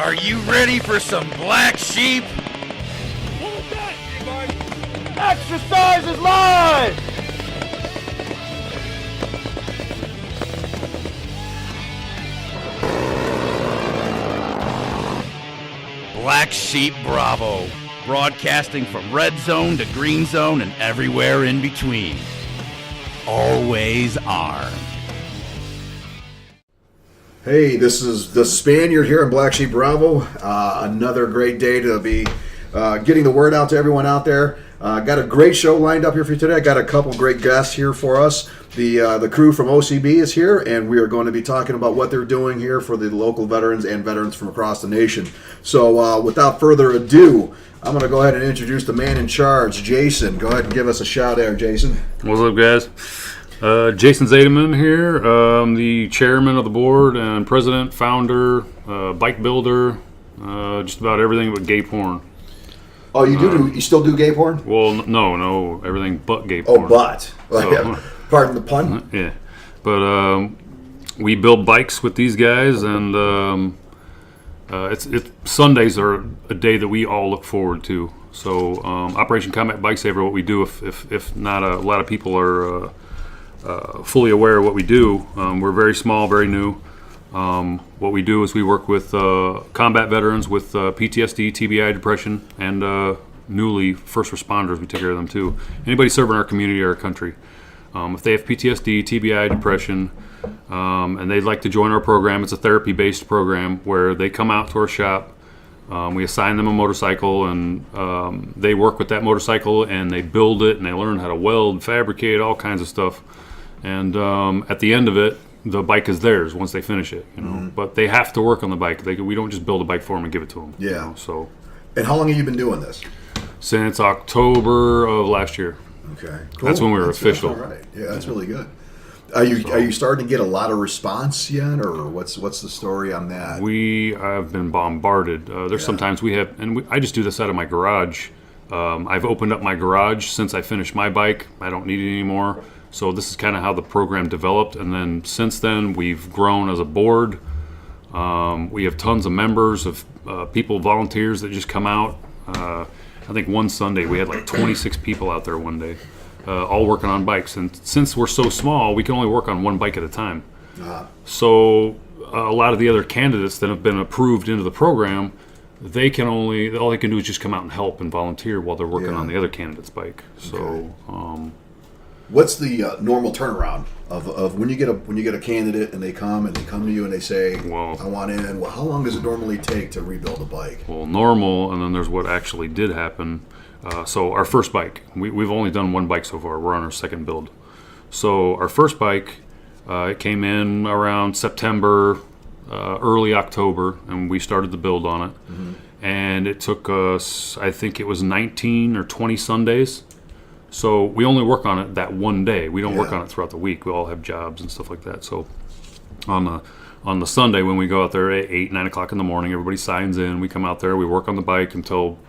Are you ready for some black sheep? What was that, everybody? Exercise is live! Black Sheep Bravo, broadcasting from red zone to green zone and everywhere in between. Always armed. Hey, this is the Spaniard here in Black Sheep Bravo. Another great day to be getting the word out to everyone out there. Got a great show lined up here for you today. I got a couple great guests here for us. The crew from OCB is here, and we are going to be talking about what they're doing here for the local veterans and veterans from across the nation. So without further ado, I'm going to go ahead and introduce the man in charge, Jason. Go ahead and give us a shout there, Jason. What's up, guys? Jason Zademan here. I'm the chairman of the board and president, founder, bike builder, just about everything but gay porn. Oh, you do? You still do gay porn? Well, no, everything but gay porn. Oh, but. So, pardon the pun? Yeah. But we build bikes with these guys, and it's Sundays are a day that we all look forward to. So Operation Combat Bikesaver, what we do, if not a lot of people are fully aware of what we do, we're very small, very new. What we do is we work with combat veterans with PTSD, TBI, depression, and newly first responders. We take care of them too. Anybody serving our community or our country. If they have PTSD, TBI, depression, and they'd like to join our program, it's a therapy-based program where they come out to our shop. We assign them a motorcycle, and they work with that motorcycle, and they build it, and they learn how to weld, fabricate, all kinds of stuff. And at the end of it, the bike is theirs once they finish it, you know. Mm-hmm. But they have to work on the bike. We don't just build a bike for them and give it to them. Yeah. You know, so. And how long have you been doing this? Since October of last year. Okay. Cool. That's when we were official. That's all right. Yeah, that's really good. Are you starting to get a lot of response yet, or what's the story on that? We have been bombarded. There's sometimes we have, and I just do this out of my garage. I've opened up my garage since I finished my bike. I don't need it anymore. So this is kind of how the program developed, and then since then we've grown as a board. We have tons of members of people, volunteers that just come out. I think one Sunday we had like 26 people out there one day, all working on bikes. And since we're so small, we can only work on one bike at a time. So a lot of the other candidates that have been approved into the program, all they can do is just come out and help and volunteer while they're working on the other candidate's bike. So. Okay. What's the normal turnaround of when you get a candidate and they come to you and they say, I want in? Well, how long does it normally take to rebuild a bike? Well, normal, and then there's what actually did happen. So our first bike, we've only done one bike so far. We're on our second build. So our first bike, it came in around September, early October, and we started the build on it. Mm-hmm. And it took us, I think it was 19 or 20 Sundays. So we only work on it that one day. We don't work on it throughout the week. We all have jobs and stuff like that. So on the Sunday when we go out there at 8, 9 o'clock in the morning, everybody signs in. We come out there. We work on the bike until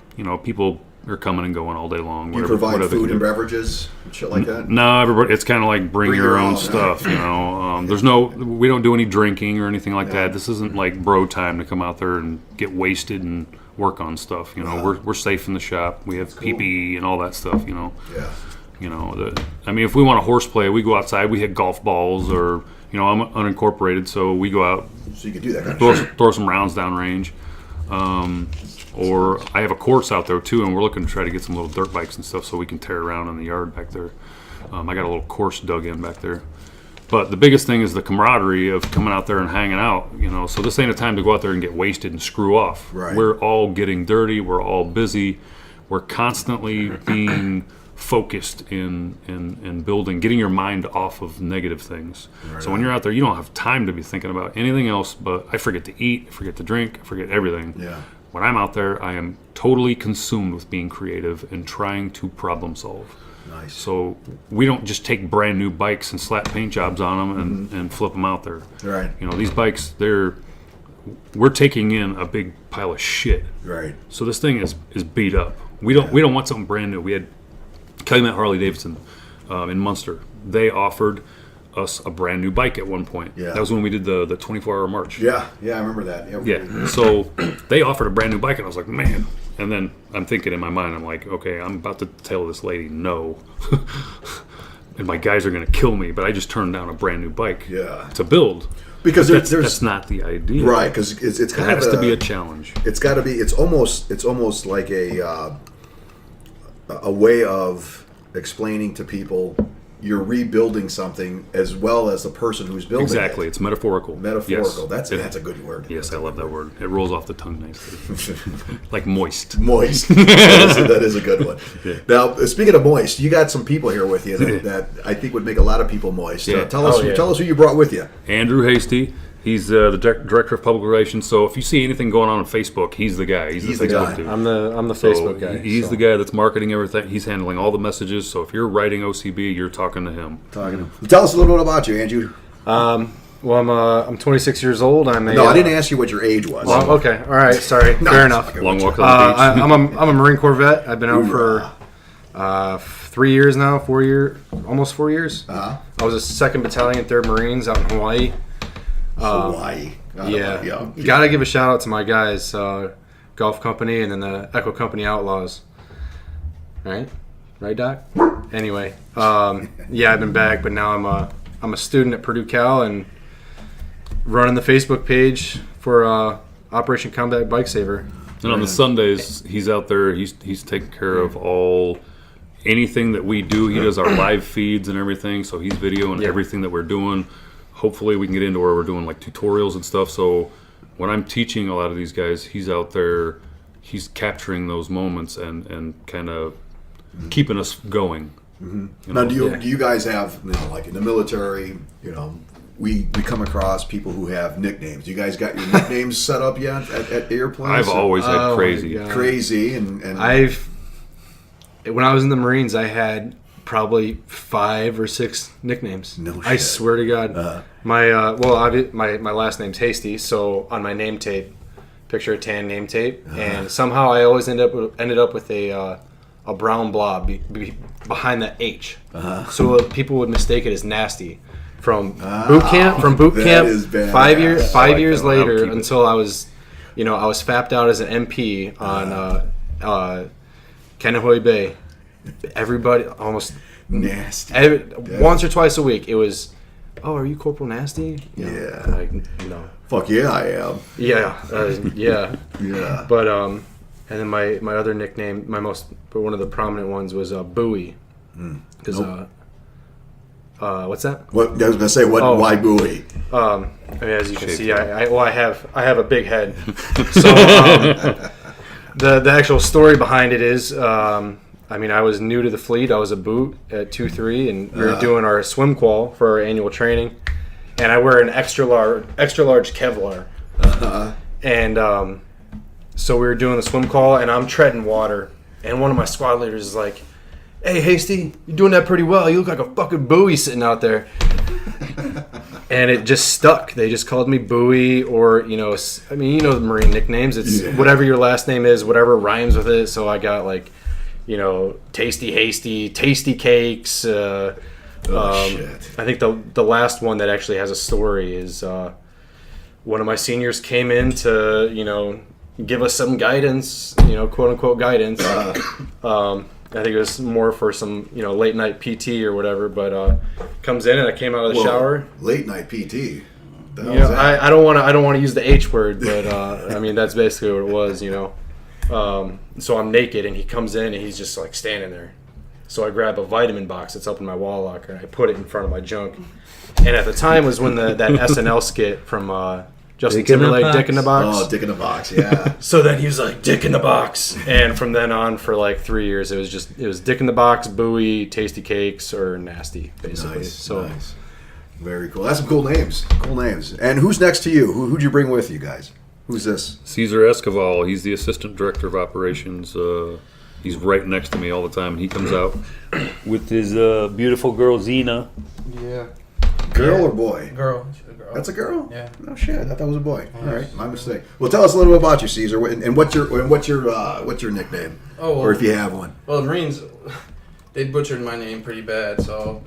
people are coming and going all day long. You provide food and beverages and shit like that? No, everybody. It's kind of like bring your own stuff. You know, we don't do any drinking or anything like that. This isn't like bro time to come out there and get wasted and work on stuff. You know, we're safe in the shop. We have PPE and all that stuff. You know. Yeah. You know, if we want to horseplay, we go outside. We hit golf balls, or I'm unincorporated, so we go out. So you can do that kind of shit. Throw some rounds downrange. Or I have a course out there too, and we're looking to try to get some little dirt bikes and stuff so we can tear around in the yard back there. I got a little course dug in back there. But the biggest thing is the camaraderie of coming out there and hanging out. So this ain't a time to go out there and get wasted and screw off. Right. We're all getting dirty. We're all busy. We're constantly being focused in building, getting your mind off of negative things. Right. So when you're out there, you don't have time to be thinking about anything else. But I forget to eat, I forget to drink, I forget everything. Yeah. When I'm out there, I am totally consumed with being creative and trying to problem solve. Nice. So we don't just take brand new bikes and slap paint jobs on them and flip them out there. Right. These bikes, we're taking in a big pile of shit. Right. So this thing is beat up. We don't want something brand new. We had Calumet Harley Davidson in Munster. They offered us a brand new bike at one point. Yeah. That was when we did the 24-hour march. Yeah, I remember that. Yeah. So they offered a brand new bike, and I was like, man. And then I'm thinking in my mind, I'm like, okay, I'm about to tell this lady no. And my guys are going to kill me, but I just turned down a brand new bike to build. Because that's not the idea. Right, because it's kind of... It has to be a challenge. It's got to be... It's almost like a way of explaining to people you're rebuilding something as well as the person who's building Exactly. it. It's metaphorical. Metaphorical. Yes. That's a good word. Yes, I love that word. It rolls off the tongue nicely. Like moist. Moist. That is a good one. Yeah. Now, speaking of moist, you got some people here with you that I think would make a lot of people moist. Yeah. Tell us who you brought with you. Andrew Hasty. He's the director of public relations. So if you see anything going on Facebook, he's the guy. He's the guy. Dude. I'm the Facebook guy. He's the guy that's marketing everything. He's handling all the messages. So if you're writing OCB, you're talking to him. Tell us a little bit about you, Andrew. Well, I'm 26 years old. I didn't ask you what your age was. Well, okay, all right, sorry, fair enough. Long walk on the beach. I'm a Marine Corps vet. I've been out for 3 years now, almost 4 years. I was a 2nd Battalion, 3rd Marines out in Hawaii. Hawaii. Gotta give a shout out to my guys, Golf Company and then the Echo Company Outlaws. Right, Doc? Anyway, I've been back, but now I'm a student at Purdue Cal and running the Facebook page for Operation Combat Bikesaver. And on the Sundays, he's out there. He's taking care of anything that we do. He does our live feeds and everything, so he's videoing everything that we're doing. Hopefully we can get into where we're doing like tutorials and stuff. So when I'm teaching a lot of these guys, he's out there, he's capturing those moments and kind of keeping us going. Mm-hmm. Now, do you guys have, like in the military, we come across people who have nicknames. You guys got your nicknames set up yet at airplanes? I've always had crazy, and when I was in the Marines, I had probably 5 or 6 nicknames. No shit. I swear to God. My last name's Hasty, so on my name tape, picture a tan name tape, and somehow I always ended up with a brown blob behind the H, so people would mistake it as nasty. From boot camp, 5 years later, until I was fapped out as an MP on Kaneohe Bay. Everybody almost nasty. Once or twice a week, it was, "Oh, are you Corporal Nasty?" Yeah. Like, no. Fuck yeah, I am. Yeah. Yeah. But and then my other nickname, one of the prominent ones was Bowie, because what's that? What I was gonna say? Why Bowie? As you can see, I have a big head. So the actual story behind it is, I was new to the fleet. I was a boot at 2-3, and we were doing our swim qual for our annual training. And I wear an extra large Kevlar. And so we were doing the swim call, and I'm treading water. And one of my squad leaders is like, "Hey, Hasty, you're doing that pretty well. You look like a fucking buoy sitting out there." And it just stuck. They just called me Bowie, or the Marine nicknames. It's whatever your last name is, whatever rhymes with it. So I got like, Tasty Hasty, Tasty Cakes. Shit. I think the last one that actually has a story is one of my seniors came in to give us some guidance, quote unquote guidance. I think it was more for some, late night PT or whatever, but comes in and I came out of the shower. Late night PT. I don't want to use the H word, but that's basically what it was, So I'm naked and he comes in and he's just like standing there. So I grab a vitamin box that's up in my wall locker and I put it in front of my junk. And at the time was when that SNL skit from Justin Timberlake, Dick in the Box. Oh, Dick in the Box, yeah. So then he was like, "Dick in the Box," and from then on for like 3 years, it was Dick in the Box, Bowie, Tasty Cakes, or Nasty, basically. Nice. Very cool. That's some cool names. And who's next to you? Who'd you bring with you guys? Who's this? Cesar Escoval. He's the assistant director of operations. He's right next to me all the time. He comes out with his beautiful girl Zena. Yeah. Girl or boy? Girl. That's a girl? Yeah. No shit. I thought that was a boy. All right, my mistake. Well, tell us a little bit about you, Caesar, and what's your nickname? Or if you have one. Well, the Marines, they butchered my name pretty bad, so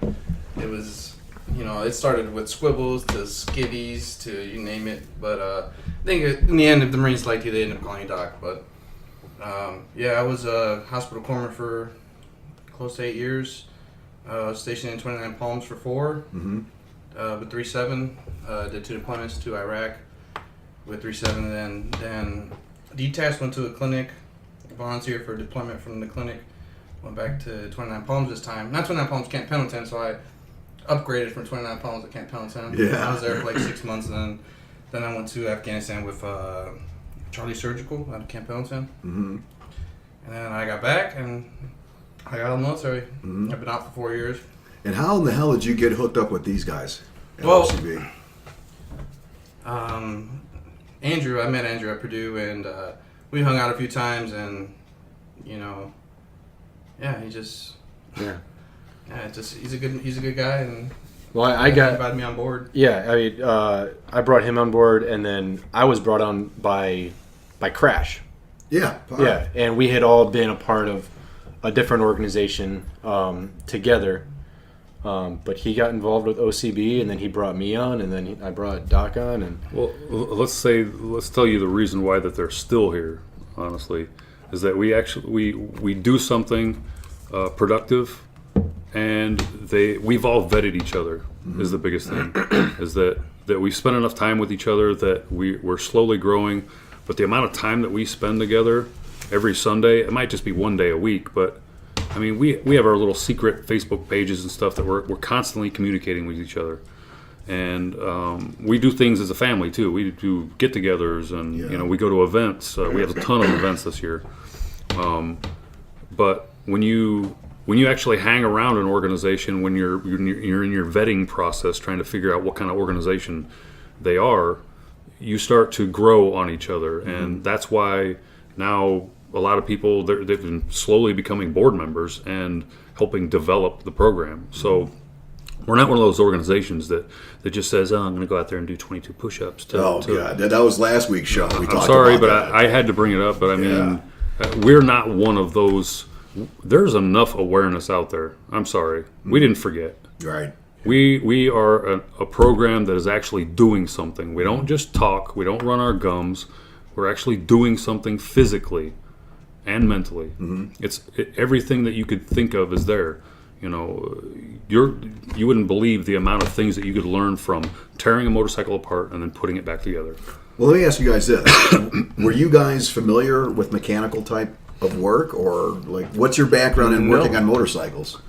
it was it started with squibbles to skivvies to you name it. But I think in the end, if the Marines liked you, they ended up calling you Doc. But I was a hospital corpsman for close to 8 years. Stationed in 29 Palms for 4. With 3-7, did 2 deployments to Iraq with 3-7. Then detached, went to a clinic, volunteered for deployment from the clinic. Went back to 29 Palms this time. Not 29 Palms, Camp Pendleton, so I upgraded from 29 Palms to Camp Pendleton. Yeah. I was there for like 6 months, and then I went to Afghanistan with Charlie Surgical out of Camp Pendleton. And then I got back, and I got out of the military. I've been out for 4 years. And how in the hell did you get hooked up with these guys at Well, OCB? I met Andrew at Purdue, and we hung out a few times, and he's a good guy, and Well, he invited me on board. Yeah, I mean, I brought him on board, and then I was brought on by Crash. Yeah. Yeah, and we had all been a part of a different organization together. But he got involved with OCB, and then he brought me on, and then I brought Doc on. And Well, let's tell you the reason why that they're still here, honestly, is that we do something productive, and we've all vetted each other is the biggest thing, is that we spend enough time with each other that we're slowly growing, but the amount of time that we spend together every Sunday, it might just be one day a week, but I mean, we have our little secret Facebook pages and stuff that we're constantly communicating with each other. And we do things as a family, too. We do get-togethers, and we go to events. We have a ton of events this year. But when you actually hang around an organization, when you're in your vetting process trying to figure out what kind of organization they are, you start to grow on each other. And that's why now a lot of people, they've been slowly becoming board members and helping develop the program. So we're not one of those organizations that just says, I'm going to go out there and do 22 push-ups. God, that was last week's show. We I'm talked sorry, about but that. I had to bring it up. But I mean, we're not one of those. There's enough awareness out there. I'm sorry. We didn't forget. Right. We are a program that is actually doing something. We don't just talk. We don't run our gums. We're actually doing something physically and mentally. Everything that you could think of is there. You wouldn't believe the amount of things that you could learn from tearing a motorcycle apart and then putting it back together. Well, let me ask you guys this. Were you guys familiar with mechanical type of work, or what's your background in working on motorcycles?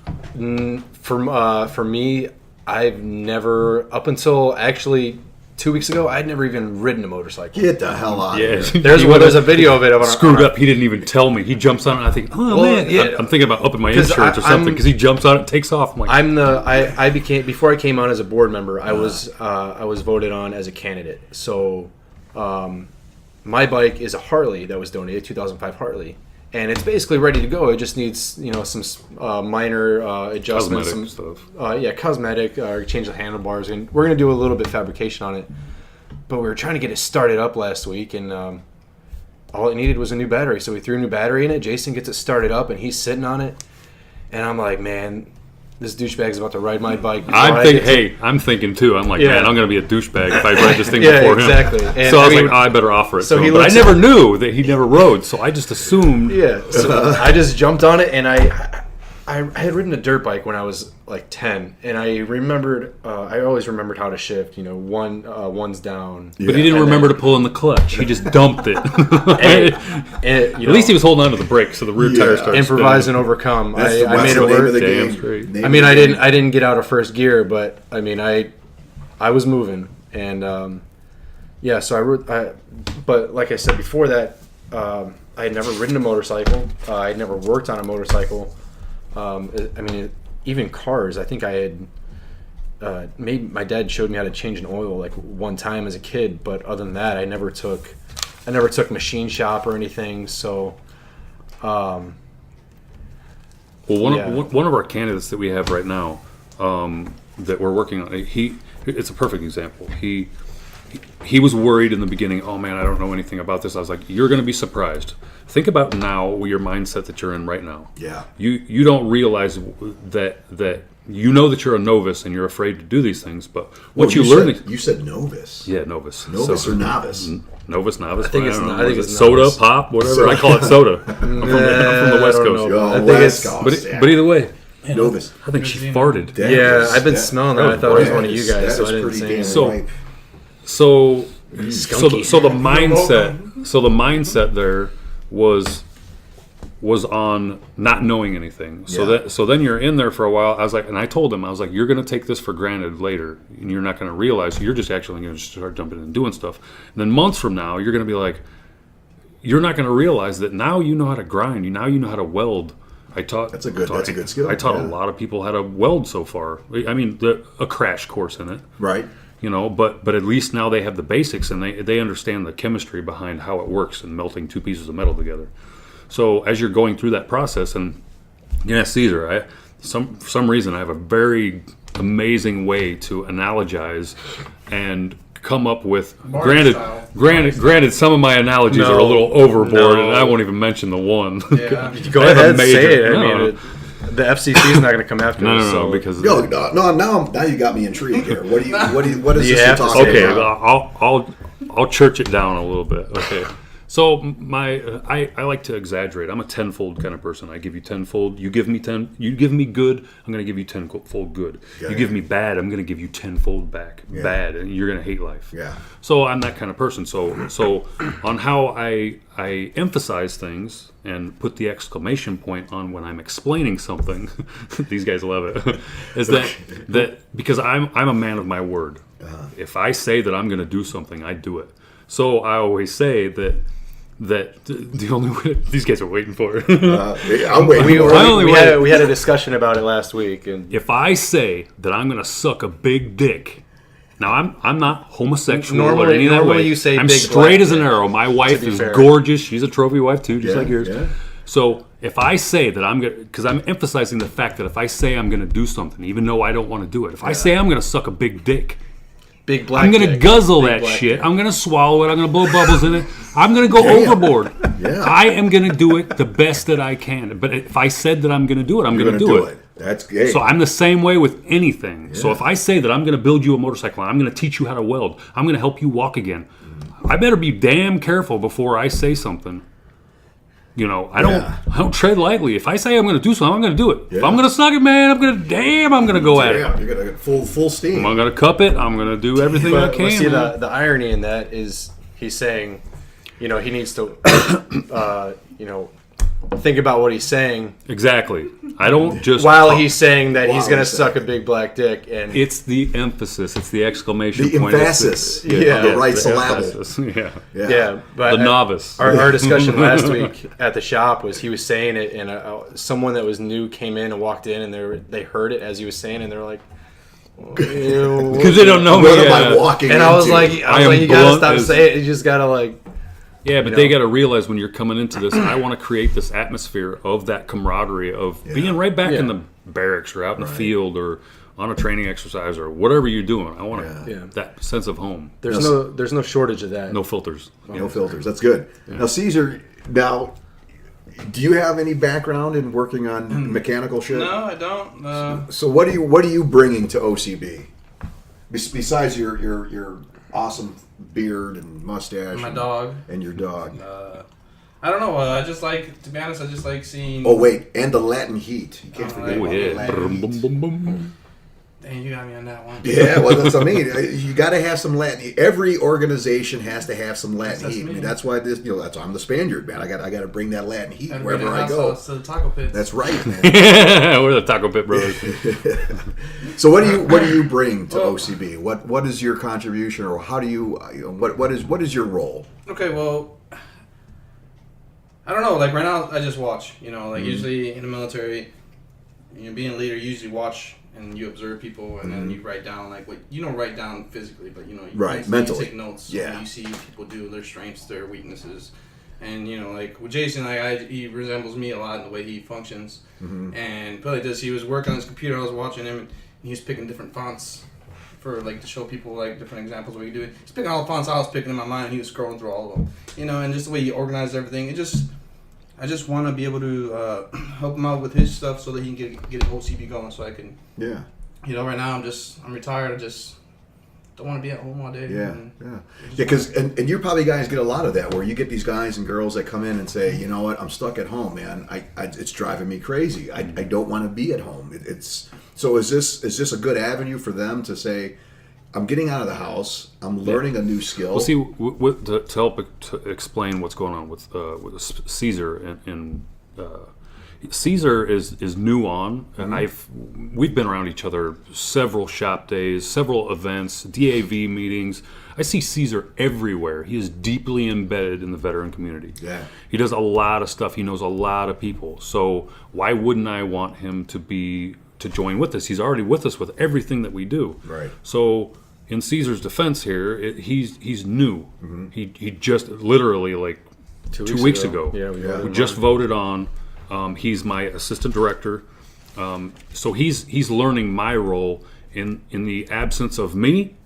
for me, I've never, up until actually 2 weeks ago, I'd never even ridden a motorcycle. Get the hell out of here. There's a video of it. Screwed up. He didn't even tell me. He jumps on it, and I think, man. Yeah. I'm thinking about upping my insurance or something, because he jumps on it and takes off. I'm like, I became, before I came on as a board member, I was voted on as a candidate. So my bike is a Harley that was donated, 2005 Harley. And it's basically ready to go. It just needs, some minor adjustments, Cosmetic stuff. Cosmetic. Change the handlebars, and we're gonna do a little bit fabrication on it. But we were trying to get it started up last week, and all it needed was a new battery. So we threw a new battery in it. Jason gets it started up, and he's sitting on it, and I'm like, man, this douchebag's about to ride my bike. I'm thinking too. I'm like, man, I'm going to be a douchebag if I ride this thing before exactly. him. So I was like, I better offer it so to he him. But I looks never knew that he never rode, so I just assumed. Yeah, so I just jumped on it, and I had ridden a dirt bike when I was like 10, and I remembered, I always remembered how to shift, one's down. But he didn't remember to pull in the clutch. He just dumped it. At least he was holding on to the brake, so the rear tire started improvise spinning. and overcome. That's I made it the name work. of the Damn game. straight. Name I of mean, the I game. didn't get out of first gear, but I mean, I was moving, and so I rode. But like I said before that, I had never ridden a motorcycle. I had never worked on a motorcycle. Even cars. I think I had my dad showed me how to change an oil like one time as a kid, but other than that, I never took machine shop or anything. So, Well, one of our candidates that we have right now that we're working on, it's a perfect example. He was worried in the beginning. Oh man, I don't know anything about this. I was like, you're going to be surprised. Think about now your mindset that you're in right now. Yeah. You don't realize that you know that you're a novice and you're afraid to do these things, but what you learn... You said novice. Yeah, novice. Novice or novice? Novice. I think it's don't know. I think Is it's it soda, novice. pop, whatever. I call it soda. I'm from the West I don't Coast. know. Oh, I think West it's- Coast, But either way, novice. I think she farted. That Yeah, is- I've been that- smelling that. I thought it was one of you that guys, is so I didn't pretty say damn anything. So- right. So Skunky. the mindset there was on not knowing anything. So then you're in there for a while. I was like, and I told him, I was like, you're going to take this for granted later, and you're not going to realize. You're just actually going to start jumping in and doing stuff. And then months from now, you're going to be like, you're not going to realize that now you know how to grind. Now you know how to weld. That's a good skill. I taught yeah. a lot of people how to weld so far. I mean, a crash course in it. Right. You know, but at least now they have the basics and they understand the chemistry behind how it works in melting two pieces of metal together. So as you're going through that process, and Caesar, for some reason I have a very amazing way to analogize and come up with. Granted, some of my analogies are a little overboard, and I won't even mention the one. Yeah. Go I have a ahead, major- say it. I no. mean, the FCC is not going to come after us. No, so because No, now you got me intrigued here. What is You this you're have to talking okay, about? I'll church it down a little bit. Okay, so I like to exaggerate. I'm a tenfold kind of person. I give you tenfold. You give me 10. You give me good. I'm going to give you tenfold good. Yeah, you give me bad. I'm going to give you tenfold back. Yeah. Bad, and you're going to hate life. Yeah. So I'm that kind of person. So on how I emphasize things and put the exclamation point on when I'm explaining something, these guys love it. Is that because I'm a man of my word. If I say that I'm going to do something, I do it. So I always say that the only way these guys are waiting for it. I'm waiting. we had a discussion about it last week, and If I say that I'm going to suck a big dick, now I'm not homosexual or Normally- any of that normally way. you say I'm big straight black as an dick, arrow. My wife be is fair. gorgeous. She's a trophy wife too, just Yeah, like yours. yeah. So if I say that I'm going to, because I'm emphasizing the fact that if I say I'm going to do something, even though I don't want to do it, if I say I'm going to suck a big dick, big black. I'm going to dick. guzzle Big that black shit. dick. I'm going to swallow it. I'm going to blow bubbles in it. I'm going to go overboard. Yeah. I am going to do it the best that I can. But if I said that I'm going to do it, I'm You're going to gonna do it. That's gay. So I'm the same way with anything. So if I say that I'm going to build you a motorcycle, I'm going to teach you how to weld, I'm going to help you walk again, I better be damn careful before I say something. You know, I don't tread lightly. If I say I'm going to do something, I'm going to do it. If I'm going to suck it, man, I'm going to go at it. Damn, you're gonna get full steam. I'm going to cup it. I'm going to do everything I But can. see, man. the irony in that is he's saying, he needs to, think about what he's saying Exactly. I don't just while he's saying that he's While going to he's suck a big black dick, and It's the emphasis. It's the exclamation The point. emphasis. The right the syllable. emphasis. Yeah. yeah, but The novice. Our discussion last week at the shop was he was saying it, and someone that was new came in and walked in, and they heard it as he was saying, and they're like, Because they don't know What me. am I walking and into? I was like, I am you gotta blunt stop as- saying it. You just gotta Yeah, but they got to realize when you're coming into this, I want to create this atmosphere of that camaraderie of being right back in the barracks or out in the field or on a training exercise or whatever you're doing. I want that sense of home. there's no shortage of that. No filters. No filters. That's good. Now, Caesar, do you have any background in working on mechanical shit? No, I don't. So what are you bringing to OCB besides your awesome beard and mustache? My dog. And your dog. I don't know. I just like, to be honest, I just like seeing. Oh wait, and the Latin heat. You can't forget Oh, about the yeah. Latin Brum, heat. bum, bum, bum. Dang, you got me on that one. Yeah, well, that's what I mean. You got to have some Latin. Every organization has to have some Latin That's heat. I me. mean, that's why that's why I'm the Spaniard, man. I got to bring that Latin heat Gotta wherever bring I the hot go. sauce to the taco pits. That's right, man. We're the Taco Pit brothers. So what do you bring to Well- OCB? What is your contribution, or how do you what is your role? Okay, well, I don't know. Like right now, I just watch. Usually in the military, being a leader, you usually watch and you observe people, and then you write down like what write down physically, but you mentally. you take notes. Yeah. You see people do their strengths, their weaknesses, and like with Jason, he resembles me a lot in the way he functions. And probably does. He was working on his computer. I was watching him, and he was picking different fonts for to show people different examples of what you do. He's picking all the fonts I was picking in my mind, and he was scrolling through all of them. And just the way he organized everything, I just want to be able to help him out with his stuff so that he can get his OCB going. So I can. Yeah. Right now I'm retired. I just don't want to be at home all day. Yeah. Because and you probably guys get a lot of that where you get these guys and girls that come in and say, you know what, I'm stuck at home, man. It's driving me crazy. I don't want to be at home. So is this a good avenue for them to say, I'm getting out of the house. I'm learning a new skill. Well, see, to help to explain what's going on with Caesar and Caesar is new on, and we've been around each other several shop days, several events, DAV meetings. I see Caesar everywhere. He is deeply embedded in the veteran community. Yeah, he does a lot of stuff. He knows a lot of people. So why wouldn't I want him to join with us? He's already with us with everything that we do. Right. So in Caesar's defense here, he's new. He just literally like 2 weeks ago. Yeah, we just voted on. He's my assistant director, so he's learning my role. In the absence of me,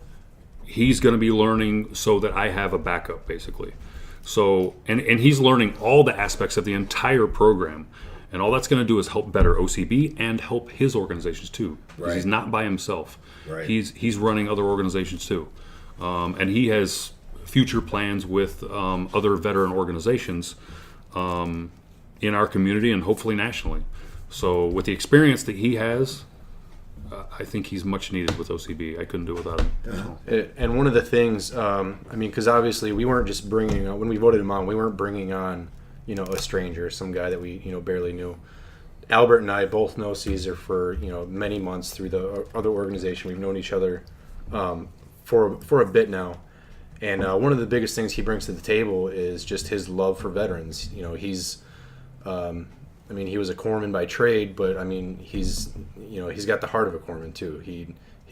he's going to be learning so that I have a backup, basically. So and he's learning all the aspects of the entire program, and all that's going to do is help better OCB and help his organizations too. Because he's not by himself. Right. He's running other organizations too, and he has future plans with other veteran organizations. In our community and hopefully nationally. So with the experience that he has, I think he's much needed with OCB. I couldn't do it without him. So. And one of the things, because obviously we weren't just bringing on, when we voted him on, we weren't bringing on, a stranger, some guy that we, barely knew. Albert and I both know Caesar for, many months through the other organization. We've known each other for a bit now. And one of the biggest things he brings to the table is just his love for veterans. He's he was a corpsman by trade, but he's got the heart of a corpsman too. He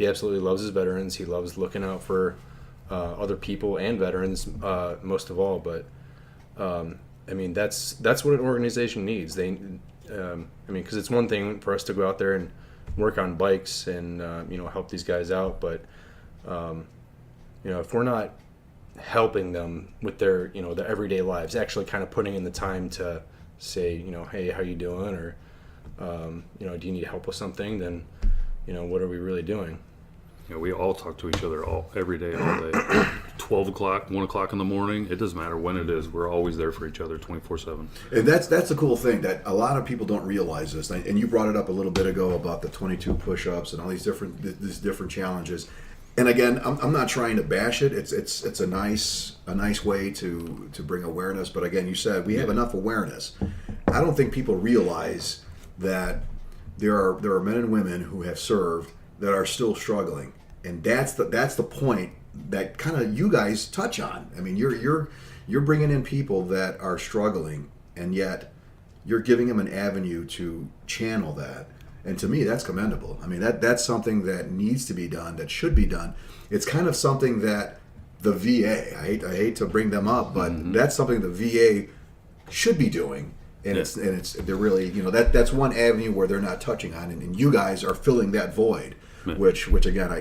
absolutely loves his veterans. He loves looking out for other people and veterans most of all. But that's what an organization needs. Because it's one thing for us to go out there and work on bikes and help these guys out, but if we're not helping them with their their everyday lives, actually kind of putting in the time to say, hey, how you doing? Or, do you need help with something? Then, what are we really doing? We all talk to each other every day, all day. 12 o'clock, 1 o'clock in the morning. It doesn't matter when it is. We're always there for each other 24/7. And that's the cool thing that a lot of people don't realize this. And you brought it up a little bit ago about the 22 push-ups and all these different challenges. And again, I'm not trying to bash it. It's a nice way to bring awareness. But again, you said we have enough awareness. I don't think people realize that there are men and women who have served that are still struggling, and that's the point that kind of you guys touch on. You're bringing in people that are struggling, and yet you're giving them an avenue to channel that. And to me, that's commendable. That's something that needs to be done, that should be done. It's kind of something that the VA, I hate to bring them up, but that's something the VA should be doing. And they're really, that's one avenue where they're not touching on, and you guys are filling that void. Which again,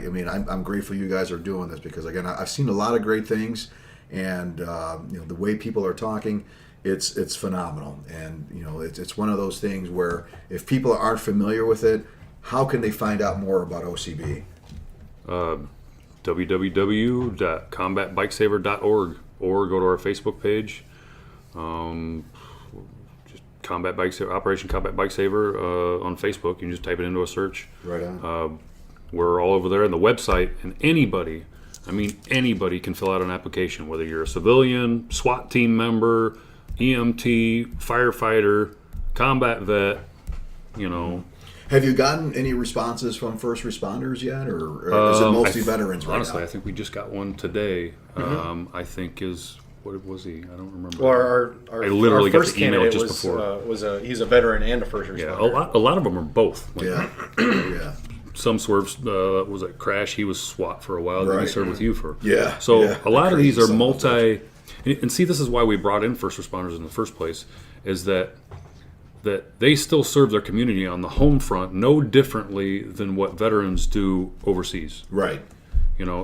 I'm grateful you guys are doing this, because again, I've seen a lot of great things, and the way people are talking, it's phenomenal. And it's one of those things where if people aren't familiar with it, how can they find out more about OCB? www.combatbikesaver.org, or go to our Facebook page. Just Combat Bikesaver, Operation Combat Bikesaver on Facebook. You can just type it into a search. Right on. We're all over there, and the website, and anybody can fill out an application, whether you're a civilian, SWAT team member, EMT, firefighter, combat vet, Have you gotten any responses from first responders yet, or is it mostly veterans right honestly, now? I think we just got one today. I think what was he? I don't remember. Well, I literally got first the email candidate just before. He's a veteran and a first responder. Yeah, a lot of them are both. Yeah. Yeah. Some swerves, was it Crash? He was SWAT for a while. Then he Right. served with you for. Yeah. So yeah. a lot of these are Crazy multi. And see, this is why we brought in first responders in the first place, is that they still serve their community on the home front no differently than what veterans do overseas. Right.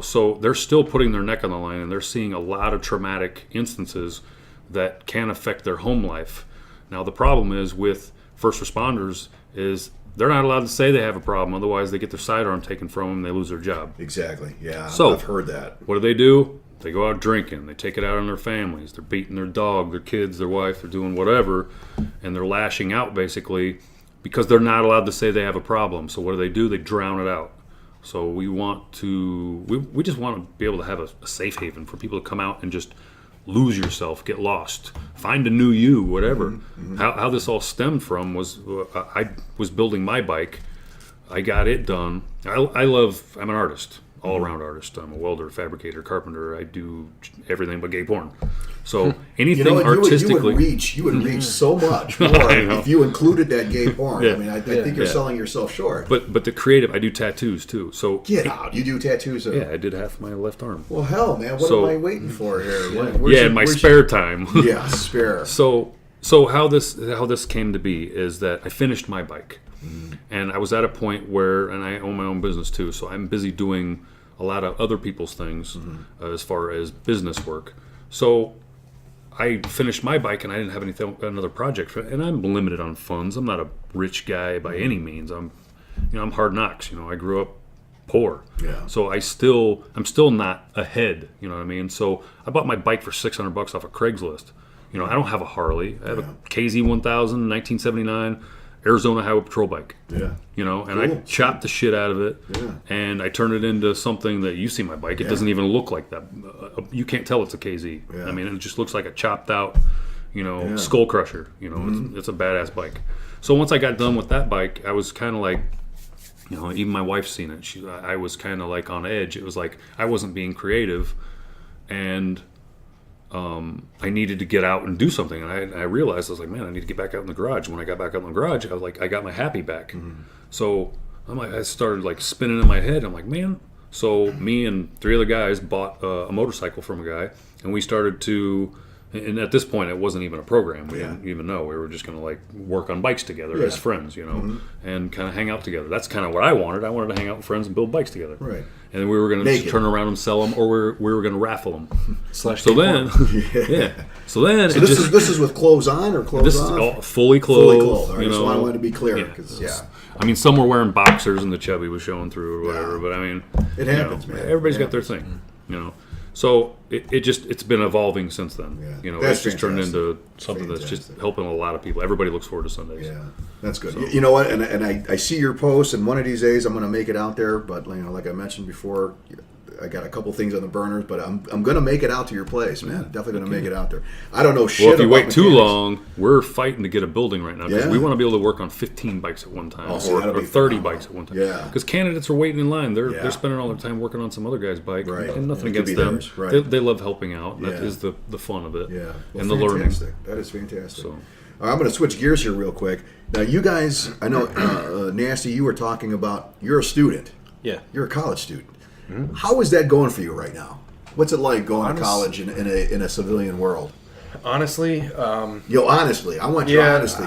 So they're still putting their neck on the line, and they're seeing a lot of traumatic instances that can affect their home life. Now the problem is with first responders is they're not allowed to say they have a problem. Otherwise, they get their sidearm taken from them. They lose their job. Exactly. Yeah. So I've heard that. What do? They go out drinking. They take it out on their families. They're beating their dog, their kids, their wife. They're doing whatever, and they're lashing out basically because they're not allowed to say they have a problem. So what do? They drown it out. So we just want to be able to have a safe haven for people to come out and just lose yourself, get lost, find a new you, whatever. How this all stemmed from was I was building my bike. I got it done. I'm an artist. All-around artist. I'm a welder, fabricator, carpenter. I do everything but gay porn. So anything artistically, you would reach so much more if you included that gay porn. Yeah. I mean, I think you're selling yourself short. But the creative, I do tattoos too. So get out! You do tattoos? Yeah, I did half my left arm. Well, hell, man, what am I waiting for here? In my spare time. Yeah, spare. So how this came to be is that I finished my bike. And I was at a point where, and I own my own business too, so I'm busy doing a lot of other people's things as far as business work. So I finished my bike and I didn't have another project, and I'm limited on funds. I'm not a rich guy by any means. I'm hard knocks. I grew up poor. Yeah. So I'm still not ahead. You know what I mean? So I bought my bike for $600 off of Craigslist. I don't have a Harley. I have a KZ 1000, 1979. Arizona Highway Patrol bike. Yeah. And I chopped the shit out of it, and I turned it into something that you see my bike. It doesn't even look like that. You can't tell it's a KZ. Yeah. I mean, it just looks like a chopped out, skull crusher. It's a badass bike. So once I got done with that bike, I was kind of like, even my wife's seen it. I was kind of like on edge. It was like I wasn't being creative, and I needed to get out and do something, and I realized I was like, man, I need to get back out in the garage. When I got back out in the garage, I was like, I got my happy back. So I started like spinning in my head. I'm like, man. So me and 3 other guys bought a motorcycle from a guy, and we started to. And at this point, it wasn't even a program. We didn't even know. We were just going to like work on bikes together as friends, and kind of hang out together. That's kind of what I wanted. I wanted to hang out with friends and build bikes together. Right. And then we were going to turn around and sell them, or we were going to raffle them. So then, So this is with clothes on or clothes this off? This is all fully clothed. Fully clothed. All right, so I wanted to be clear. I mean, some were wearing boxers and the chubby was showing through or whatever. But I mean, it happens, man. Everybody's got their thing, So it's been evolving since then. It's just turned into something that's just helping a lot of people. Everybody looks forward to Sundays. Yeah, that's good. So. You know what? And I see your posts, and one of these days I'm going to make it out there. But like I mentioned before, I got a couple things on the burners, but I'm going to make it out to your place, man. Definitely going to make it out there. I don't know shit. Well, if you about wait too long, we're fighting to get a building right now because we want to be able to work on 15 bikes at one time or 30 bikes at one time. Yeah. Because candidates are waiting in line. They're spending all their time working on some other guy's bike. Right. And nothing against them. Right. They love helping out. That is the fun of it. Yeah. And the learning. That is fantastic. So. All right, I'm going to switch gears here real quick. Now, you guys, I know, Nasty, you were talking about you're a student. Yeah. You're a college student. Mm-hmm. How is that going for you right now? What's it like going to college in a civilian world? Honestly, honestly, I want your honesty.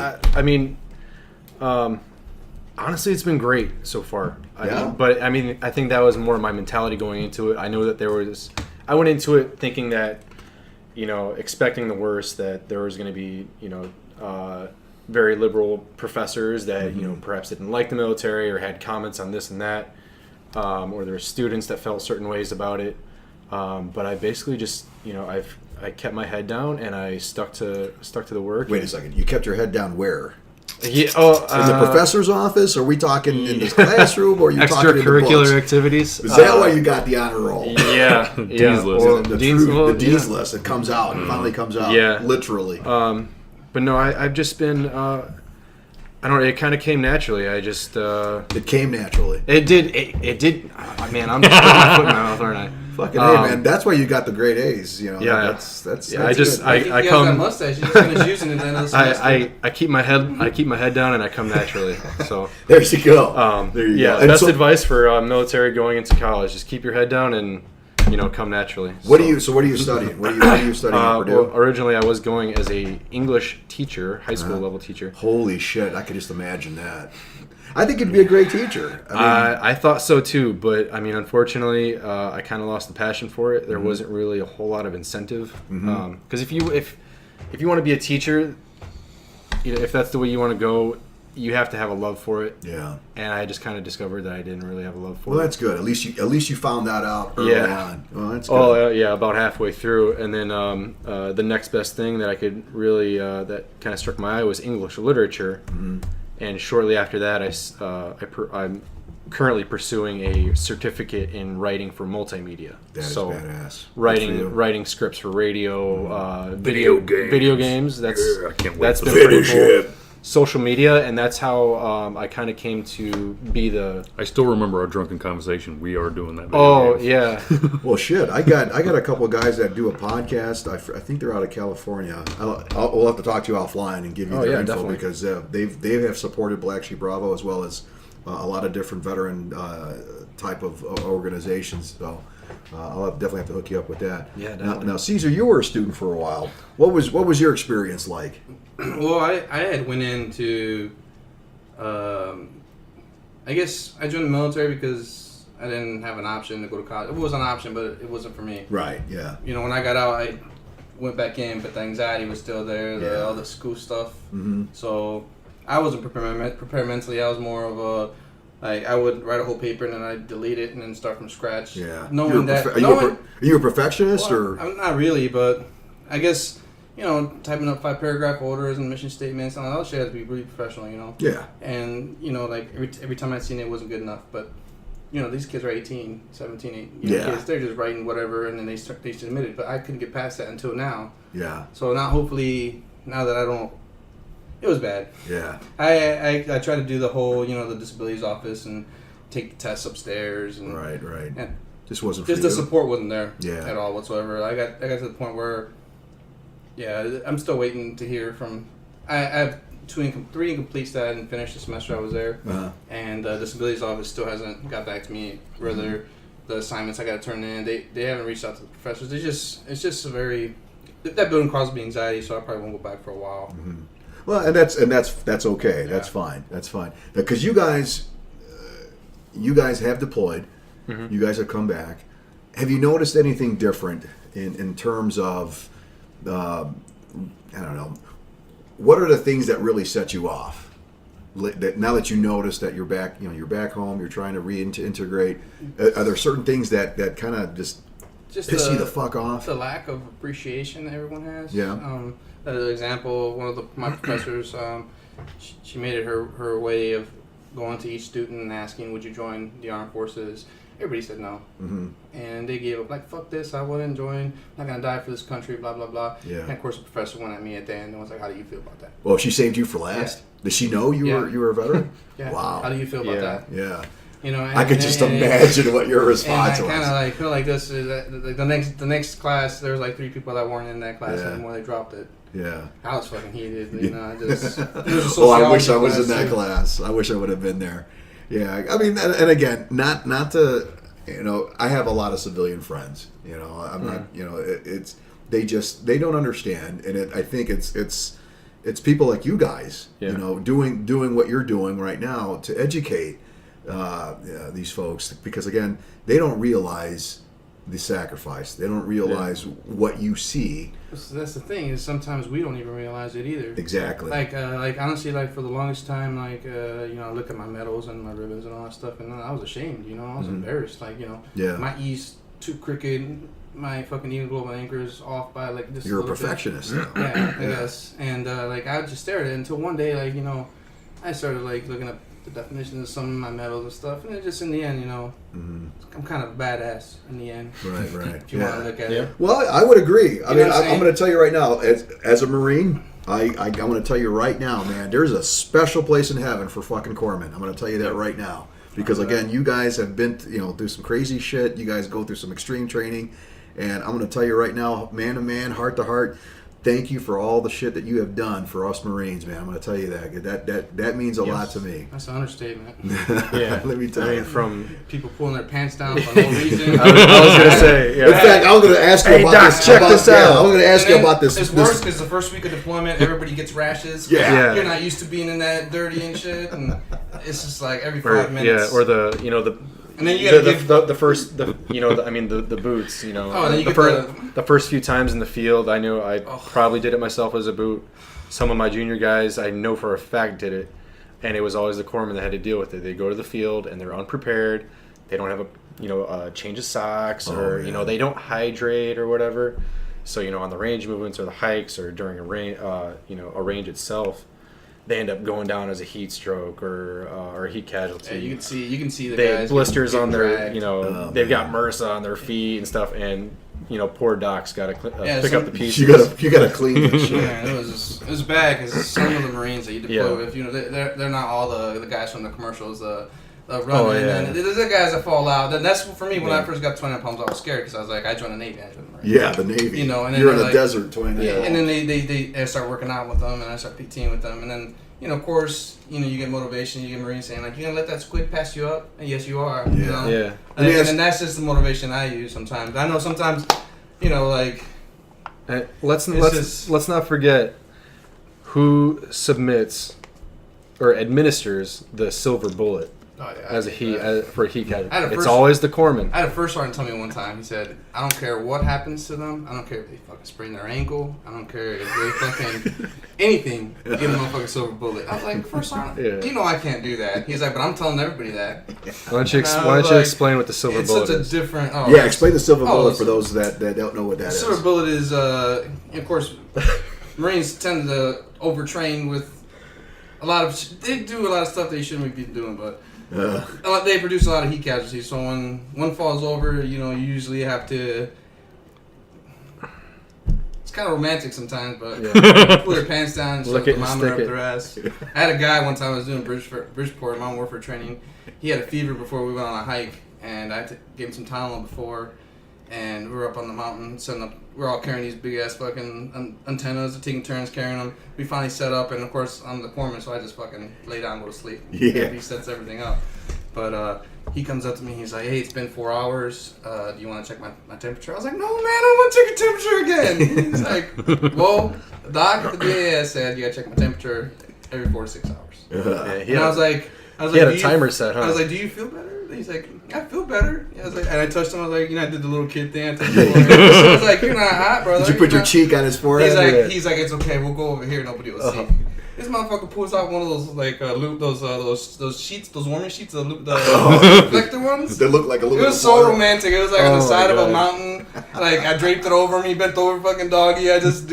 Honestly, it's been great so far. Yeah. I think that was more my mentality going into it. I know that I went into it thinking that, expecting the worst, that there was going to be, very liberal professors that, perhaps didn't like the military or had comments on this and that. Or there were students that felt certain ways about it, but I basically just I kept my head down and I stuck to the work. Wait a second, you kept your head down where? Yeah, in the professor's office? Are we talking in this classroom, or are you talking in the books? Extracurricular activities. Is that why you got the honor roll? Yeah, D's list. Or the D's list. It comes out. It finally comes out. Yeah, literally. But no, I've just been. I don't know. It kind of came naturally. I just. It came naturally. It did. It did. Man, I'm just putting my foot in my mouth, aren't I? Fucking hey, man. That's why you got the great A's. Yeah. That's I just. Good. I come. That mustache. You just finish using it then. I keep my head down and I come naturally. So there you go. There you go. Best advice for military going into college: just keep your head down and. Come naturally. What are you studying? What are you studying at Purdue? Well, originally I was going as a English teacher, high school level teacher. Holy shit! I could just imagine that. I think you'd be a great teacher. I thought so too, but unfortunately, I kind of lost the passion for it. There wasn't really a whole lot of incentive. Because if you want to be a teacher, if that's the way you want to go, you have to have a love for it. Yeah. And I just kind of discovered that I didn't really have a love for it. Well, that's good. At least you found that out early on. Well, that's good. Oh, yeah, about halfway through. And then the next best thing that I could really, that kind of struck my eye was English literature. Mm-hmm. And shortly after that, I'm currently pursuing a certificate in writing for multimedia. That is so badass. writing scripts for radio, Video games. video games. That's I can't wait that's for been that. pretty cool. Social media, and that's how I kind of came to be the. I still remember our drunken conversation. We are doing that. Oh games. yeah, Well, shit. I got a couple of guys that do a podcast. I think they're out of California. We'll have to talk to you offline and give you their info definitely. because they have supported Black Sheep Bravo as well as a lot of different veteran type of organizations. So I'll definitely have to hook you up with that. Yeah, Now, definitely. Caesar, you were a student for a while. What was your experience like? Well, I had went into, I guess I joined the military because I didn't have an option to go to college. It was an option, but it wasn't for me. Right. Yeah. You know, when I got out, I went back in, but the anxiety was still there, all the school stuff. Mm-hmm. So I wasn't prepared mentally. I was more of a, like, I would write a whole paper and then I'd delete it and then start from scratch. Yeah. Knowing Are you a perfectionist or? I'm not really, but I guess, you know, typing up 5-paragraph orders and mission statements and all that shit has to be really professional, you know? Yeah. And, you know, like, every time I'd seen it wasn't good enough. But, you know, these kids are 18, 17, 18 kids. They're just writing whatever and then they submit it. But I couldn't get past that until now. Yeah. So now, hopefully, now that I don't, it was bad. Yeah. I tried to do the whole, you know, the disabilities office and take the tests upstairs. And, Right. And Just wasn't for just you. the support wasn't there Yeah. at all whatsoever. I got to the point where, yeah, I'm still waiting to hear from. I have 3 incompletes that I didn't finish the semester I was there, and the disabilities office still hasn't got back to me. Whether the assignments I got to turn in, they haven't reached out to the professors. It's just a very, that building causes me anxiety, so I probably won't go back for a while. Mm-hmm. Well, and that's okay. That's fine. That's fine. Because you guys have deployed. Mm-hmm. You guys have come back. Have you noticed anything different in terms of, I don't know, what are the things that really set you off? That now that you notice that you're back, you're back home, you're trying to reintegrate. Are there certain things that kind of just piss you the fuck off? The lack of appreciation that everyone has. Yeah. As an example, one of my professors, she made it her way of going to each student and asking, "Would you join the armed forces?" Everybody said no. Mm-hmm. And they gave up, like, "Fuck this, I wouldn't join. I'm not going to die for this country, blah, blah, blah." Yeah. And, of course, the professor went at me at the end and was like, "How do you feel about that?" Well, she saved you for last. Yeah. Does she know you were a veteran? Yeah. Wow. How do you feel about that? Yeah. You know, I could just imagine what your response and I kind was. of like feel like this is like the next class. There was like 3 people that weren't in that class Yeah. anymore. They dropped it. Yeah. I was fucking heated. You know, I just. It was a Well, I wish I sociology was in that too. class. I wish I would have been there. Yeah. I mean, and again, not to, I have a lot of civilian friends. I'm not. They don't understand, and I think it's people like you guys. Yeah. Doing what you're doing right now to educate these folks, because again, they don't realize the sacrifice. They don't realize what you see. So that's the thing, is sometimes we don't even realize it either. Exactly. Like honestly, like for the longest time, like I look at my medals and my ribbons and all that stuff, and I was ashamed. I was embarrassed. Like Yeah. my E's too crooked, my fucking hemoglobin anchors off by like this. You're a little bit. perfectionist. Now. Yeah, I guess. And like I just stared at it until one day, like I started like looking up the definitions of some of my medals and stuff, and it just in the end, I'm kind of a badass in the end. Right. If you want to look at it. Well, I would agree. I mean, what I'm I'm going to tell you right now, as a Marine, I'm going to tell you right now, man, there's a special place in heaven for fucking corpsmen. I'm going to tell you that right now. Because, again, you guys have been, through some crazy shit. You guys go through some extreme training. And I'm going to tell you right now, man to man, heart to heart, thank you for all the shit that you have done for us Marines, man. I'm going to tell you that means a lot to me. That's an understatement. Yeah. Let me tell you. From People pulling their pants down for no reason. I was gonna say, yeah. In fact, I was going to ask you Hey, about Doc, this. check this out. I was going to ask you And then about this. It's worse because the first week of deployment, everybody gets rashes. Yeah. You're not used to being in that dirty and shit, and it's just like every 5 minutes. Yeah, or the And then you got to give the first, the boots, Oh, then you the first few times in the field, I knew I probably did it myself as a boot. Some of my junior guys, I know for a fact, did it, and it was always the corpsman that had to deal with it. They go to the field and they're unprepared. They don't have a change of socks, or they don't hydrate or whatever. So on the range movements or the hikes or during a range itself, they end up going down as a heat stroke or a heat casualty. Yeah, you can see the they guys blisters getting on their dragged. they've got MRSA on their feet and stuff, and poor Doc's got to pick up the pieces. You gotta clean that shit. Yeah, it was bad because some of the Marines that you deploy with, they're not all the guys from the commercials. Running, and there's the guys that fall out. Then that's for me when I first got 29 pounds. I was scared because I was like, I joined the Navy, I joined the Marines. Yeah, the Navy. And then you're in the a desert, 29. Yeah, and then I start working out with them, and I start PTing with them, and then of course, you get motivation. You get Marines saying like, "You gonna let that squid pass you up?" And yes, you are. Yeah. And that's just the motivation I use sometimes. I know sometimes, like. Let's not forget who submits or administers the silver bullet. As for a heat casualty. It's always the corpsman. I had a first sergeant tell me one time, he said, I don't care what happens to them. I don't care if they fucking sprain their ankle. I don't care if they fucking anything. Give them a motherfucking silver bullet. I was like, first sergeant, I can't do that. He's like, but I'm telling everybody that. Why don't you explain what the silver bullet is? It's such a different... explain the silver bullet for those that don't know what that is. The silver bullet is, of course, Marines tend to overtrain with a lot of... They do a lot of stuff they shouldn't be doing, but... they produce a lot of heat casualties, so when one falls over, you usually have to... It's kind of romantic sometimes, but pull their pants down and shove the thermometer up their ass. I had a guy one time I was doing Bridgeport Mountain Warfare training. He had a fever before we went on a hike, and I gave him some Tylenol before, and we were up on the mountain, we're all carrying these big ass fucking antennas, taking turns carrying them. We finally set up, and of course I'm the corpsman, so I just fucking lay down and go to sleep. Yeah. He sets everything up. But he comes up to me, he's like, "Hey, it's been 4 hours. Do you want to check my temperature?" I was like, "No, man, I want to check your temperature again." He's like, "Well, the doc at the BAS said you gotta check my temperature every 4 to 6 hours." And I was like, he had a timer set, huh? I was like, "Do you feel better?" And he's like, "I feel better." Yeah, I was like, and I touched him. I was like, I did the little kid thing. I was like, "You're not hot, brother." Did you put your cheek on his forehead? He's like, "It's okay. We'll go over here. Nobody will see." This motherfucker pulls out one of those those sheets, those warming sheets, the reflector ones. They look like a little. It was so romantic. It was like on the side of a mountain. Like I draped it over him. He bent over, fucking doggy. I just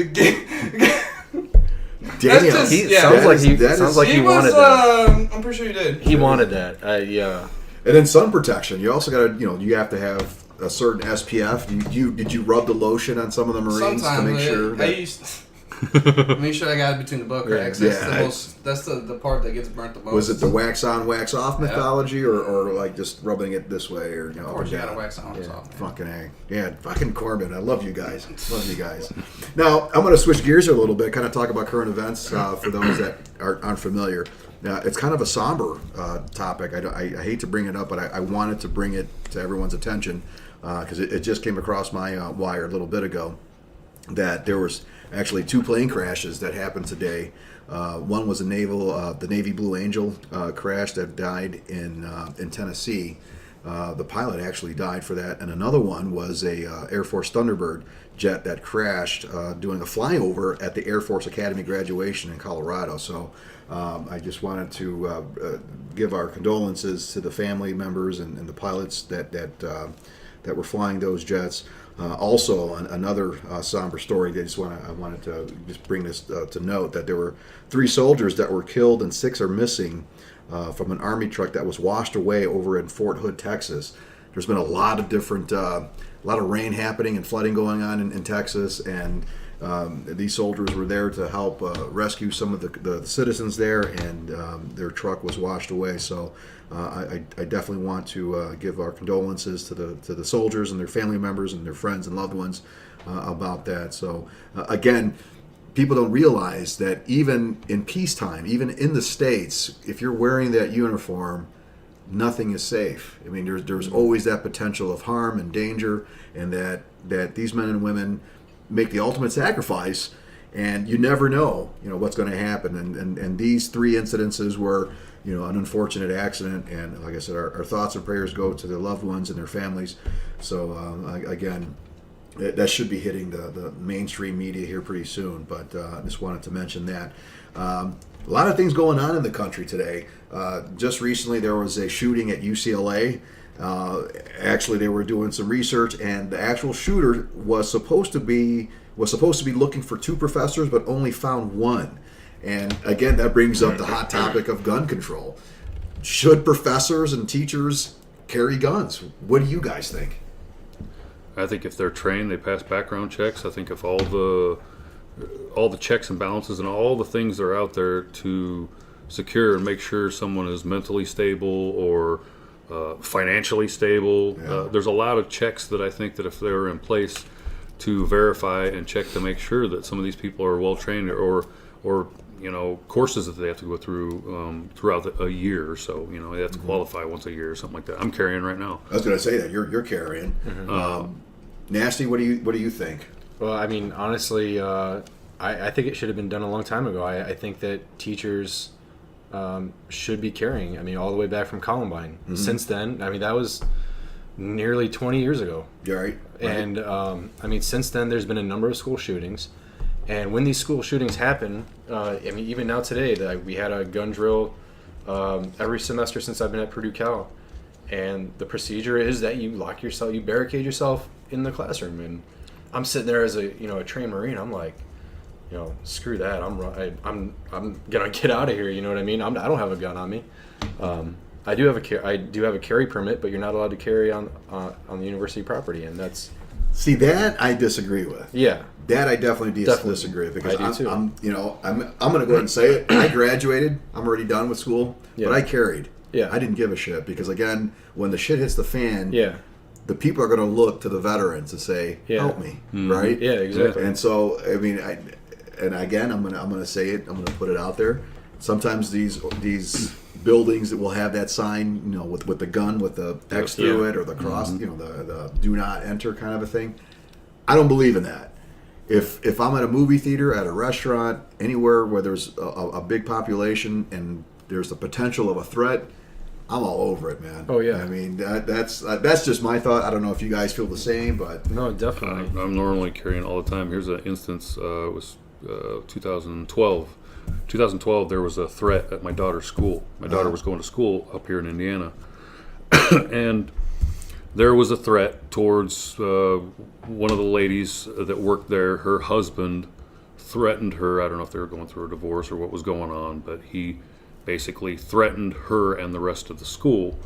Damn. Sounds like he wanted that. I'm pretty sure he did. He wanted that. Yeah. And then sun protection. You also got to, you have to have a certain SPF. Did you rub the lotion on some of the Marines sometimes, to make sure? Make sure I got it between the butt cracks. That's the part that gets burnt the most. Was it the wax on, wax off methodology, or like just rubbing it this way, or of course you gotta wax on, wax off. Fucking A. Yeah, fucking Corbin. I love you guys. Love you guys. Now I'm gonna switch gears here a little bit, kind of talk about current events for those that aren't familiar. It's kind of a somber topic. I hate to bring it up, but I wanted to bring it to everyone's attention because it just came across my wire a little bit ago that there was actually 2 plane crashes that happened today. One was the Navy Blue Angel crash that died in Tennessee. The pilot actually died for that, and another one was a Air Force Thunderbird jet that crashed doing a flyover at the Air Force Academy graduation in Colorado. So I just wanted to give our condolences to the family members and the pilots that were flying those jets. Also, another somber story. I wanted to just bring this to note that there were 3 soldiers that were killed and 6 are missing from an Army truck that was washed away over in Fort Hood, Texas. There's been a lot of different, a lot of rain happening and flooding going on in Texas, and these soldiers were there to help rescue some of the citizens there, and their truck was washed away. So I definitely want to give our condolences to the soldiers and their family members and their friends and loved ones about that. So again, people don't realize that even in peacetime, even in the States, if you're wearing that uniform, nothing is safe. I mean, there's always that potential of harm and danger, and that these men and women make the ultimate sacrifice and you never know, what's going to happen. And these 3 incidences were, an unfortunate accident. And like I said, our thoughts and prayers go to their loved ones and their families. So again, that should be hitting the mainstream media here pretty soon. But I just wanted to mention that. A lot of things going on in the country today. Just recently, there was a shooting at UCLA. Actually, they were doing some research, and the actual shooter was supposed to be looking for 2 professors, but only found 1. And again, that brings up the hot topic of gun control. Should professors and teachers carry guns? What do you guys think? I think if they're trained, they pass background checks. I think if all the checks and balances and all the things that are out there to secure and make sure someone is mentally stable or financially stable, there's a lot of checks that I think that if they're in place to verify and check to make sure that some of these people are well trained, or courses that they have to go through throughout a year or so. They have to qualify once a year or something like that. I'm carrying right now. I was going to say that you're carrying. Nasty, what do you think? Well, I mean, honestly, I think it should have been done a long time ago. I think that teachers should be carrying. I mean, all the way back from Columbine. Mm-hmm. Since then, I mean, that was nearly 20 years ago. Yeah, right. And I mean, since then, there's been a number of school shootings. And when these school shootings happen, I mean, even now today, we had a gun drill every semester since I've been at Purdue Cal. And the procedure is that you you barricade yourself in the classroom. And I'm sitting there as a trained Marine. I'm like, screw that. I'm gonna get out of here. You know what I mean? I don't have a gun on me. I do have a carry permit, but you're not allowed to carry on the university property, and that's. See, that I disagree with. Yeah. That I definitely disagree with, because I do too. I'm going to go ahead and say it. I graduated. I'm already done with school, but I carried. Yeah. I didn't give a shit, because again, when the shit hits the fan, the people are going to look to the veterans and say, "Help me," right? Yeah, exactly. And so, I mean, I'm going to say it. I'm going to put it out there. Sometimes these buildings that will have that sign, with the gun with the X through it, or the cross, the do not enter kind of a thing. I don't believe in that. If I'm at a movie theater, at a restaurant, anywhere where there's a big population and there's the potential of a threat, I'm all over it, man. Oh yeah. I mean, that's just my thought. I don't know if you guys feel the same, but no, definitely. I'm normally carrying all the time. Here's an instance. It was 2012. 2012, there was a threat at my daughter's school. My daughter was going to school up here in Indiana, and there was a threat towards one of the ladies that worked there. Her husband threatened her. I don't know if they were going through a divorce or what was going on, but he basically threatened her and the rest of the school.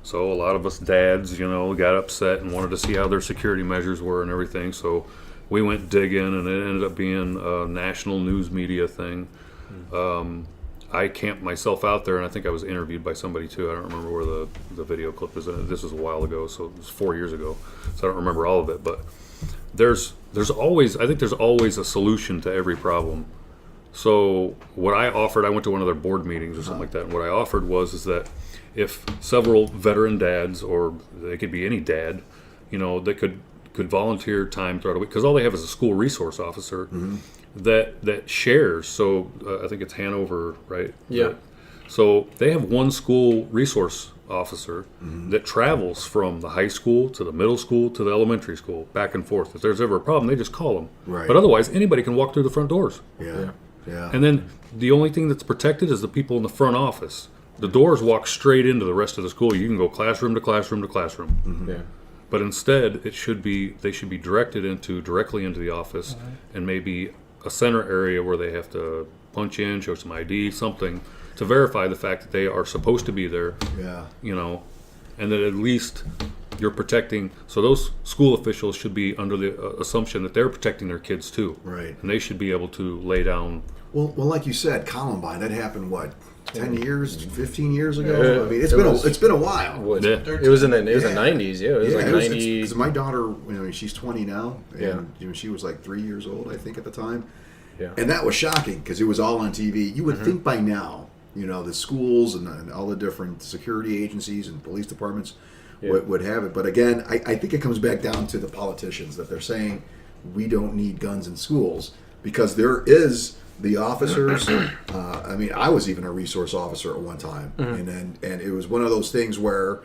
So a lot of us dads, got upset and wanted to see how their security measures were and everything. So we went digging, and it ended up being a national news media thing. I camped myself out there, and I think I was interviewed by somebody too. I don't remember where the video clip is. This was a while ago, so it was 4 years ago. So I don't remember all of it. But there's always a solution to every problem. So what I offered, I went to one of their board meetings or something like that, and what I offered is that if several veteran dads, or they could be any dad, they could volunteer time throughout a week, because all they have is a school resource officer. Mm-hmm. that shares. So I think it's Hanover, right? Yeah. So they have one school resource officer that travels from the high school to the middle school to the elementary school, back and forth. If there's ever a problem, they just call them. Right. But otherwise, anybody can walk through the front doors. Yeah. And then the only thing that's protected is the people in the front office. The doors walk straight into the rest of the school. You can go classroom to classroom to classroom. Mm-hmm. Yeah. But instead, they should be directly into the office, and maybe a center area where they have to punch in, show some ID, something to verify the fact that they are supposed to be there. Yeah. And that at least you're protecting. So those school officials should be under the assumption that they're protecting their kids too. Right. And they should be able to lay down. Well, like you said, Columbine, that happened 10 years, 15 years ago. I mean, it's been a while. Yeah. It was in the 90s. Yeah, it was like 90. Because my daughter, she's 20 now, and Yeah. she was like 3 years old, I think, at the time. Yeah. And that was shocking, because it was all on TV. You would think by now, the schools and all the different security agencies and police departments would have it. But again, I think it comes back down to the politicians, that they're saying we don't need guns in schools. because there is the officers. I mean, I was even a resource officer at one time, and it was one of those things where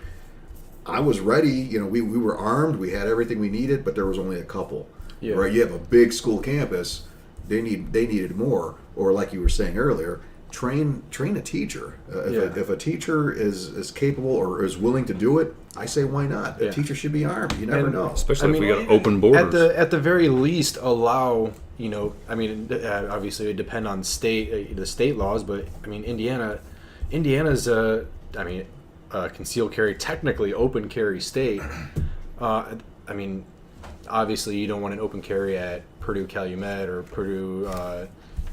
I was ready. You know, we were armed, we had everything we needed, but there was only a couple. Yeah. Right? You have a big school campus, they needed more, or like you were saying earlier, train a teacher. If a teacher is capable or is willing to do it, I say why not? A teacher should be armed. You never know. Especially if we got open borders. At the very least, allow, you know, I mean, obviously it would depend on the state laws, but I mean, Indiana's a concealed carry, technically open carry state. I mean, obviously you don't want an open carry at Purdue Calumet or Purdue,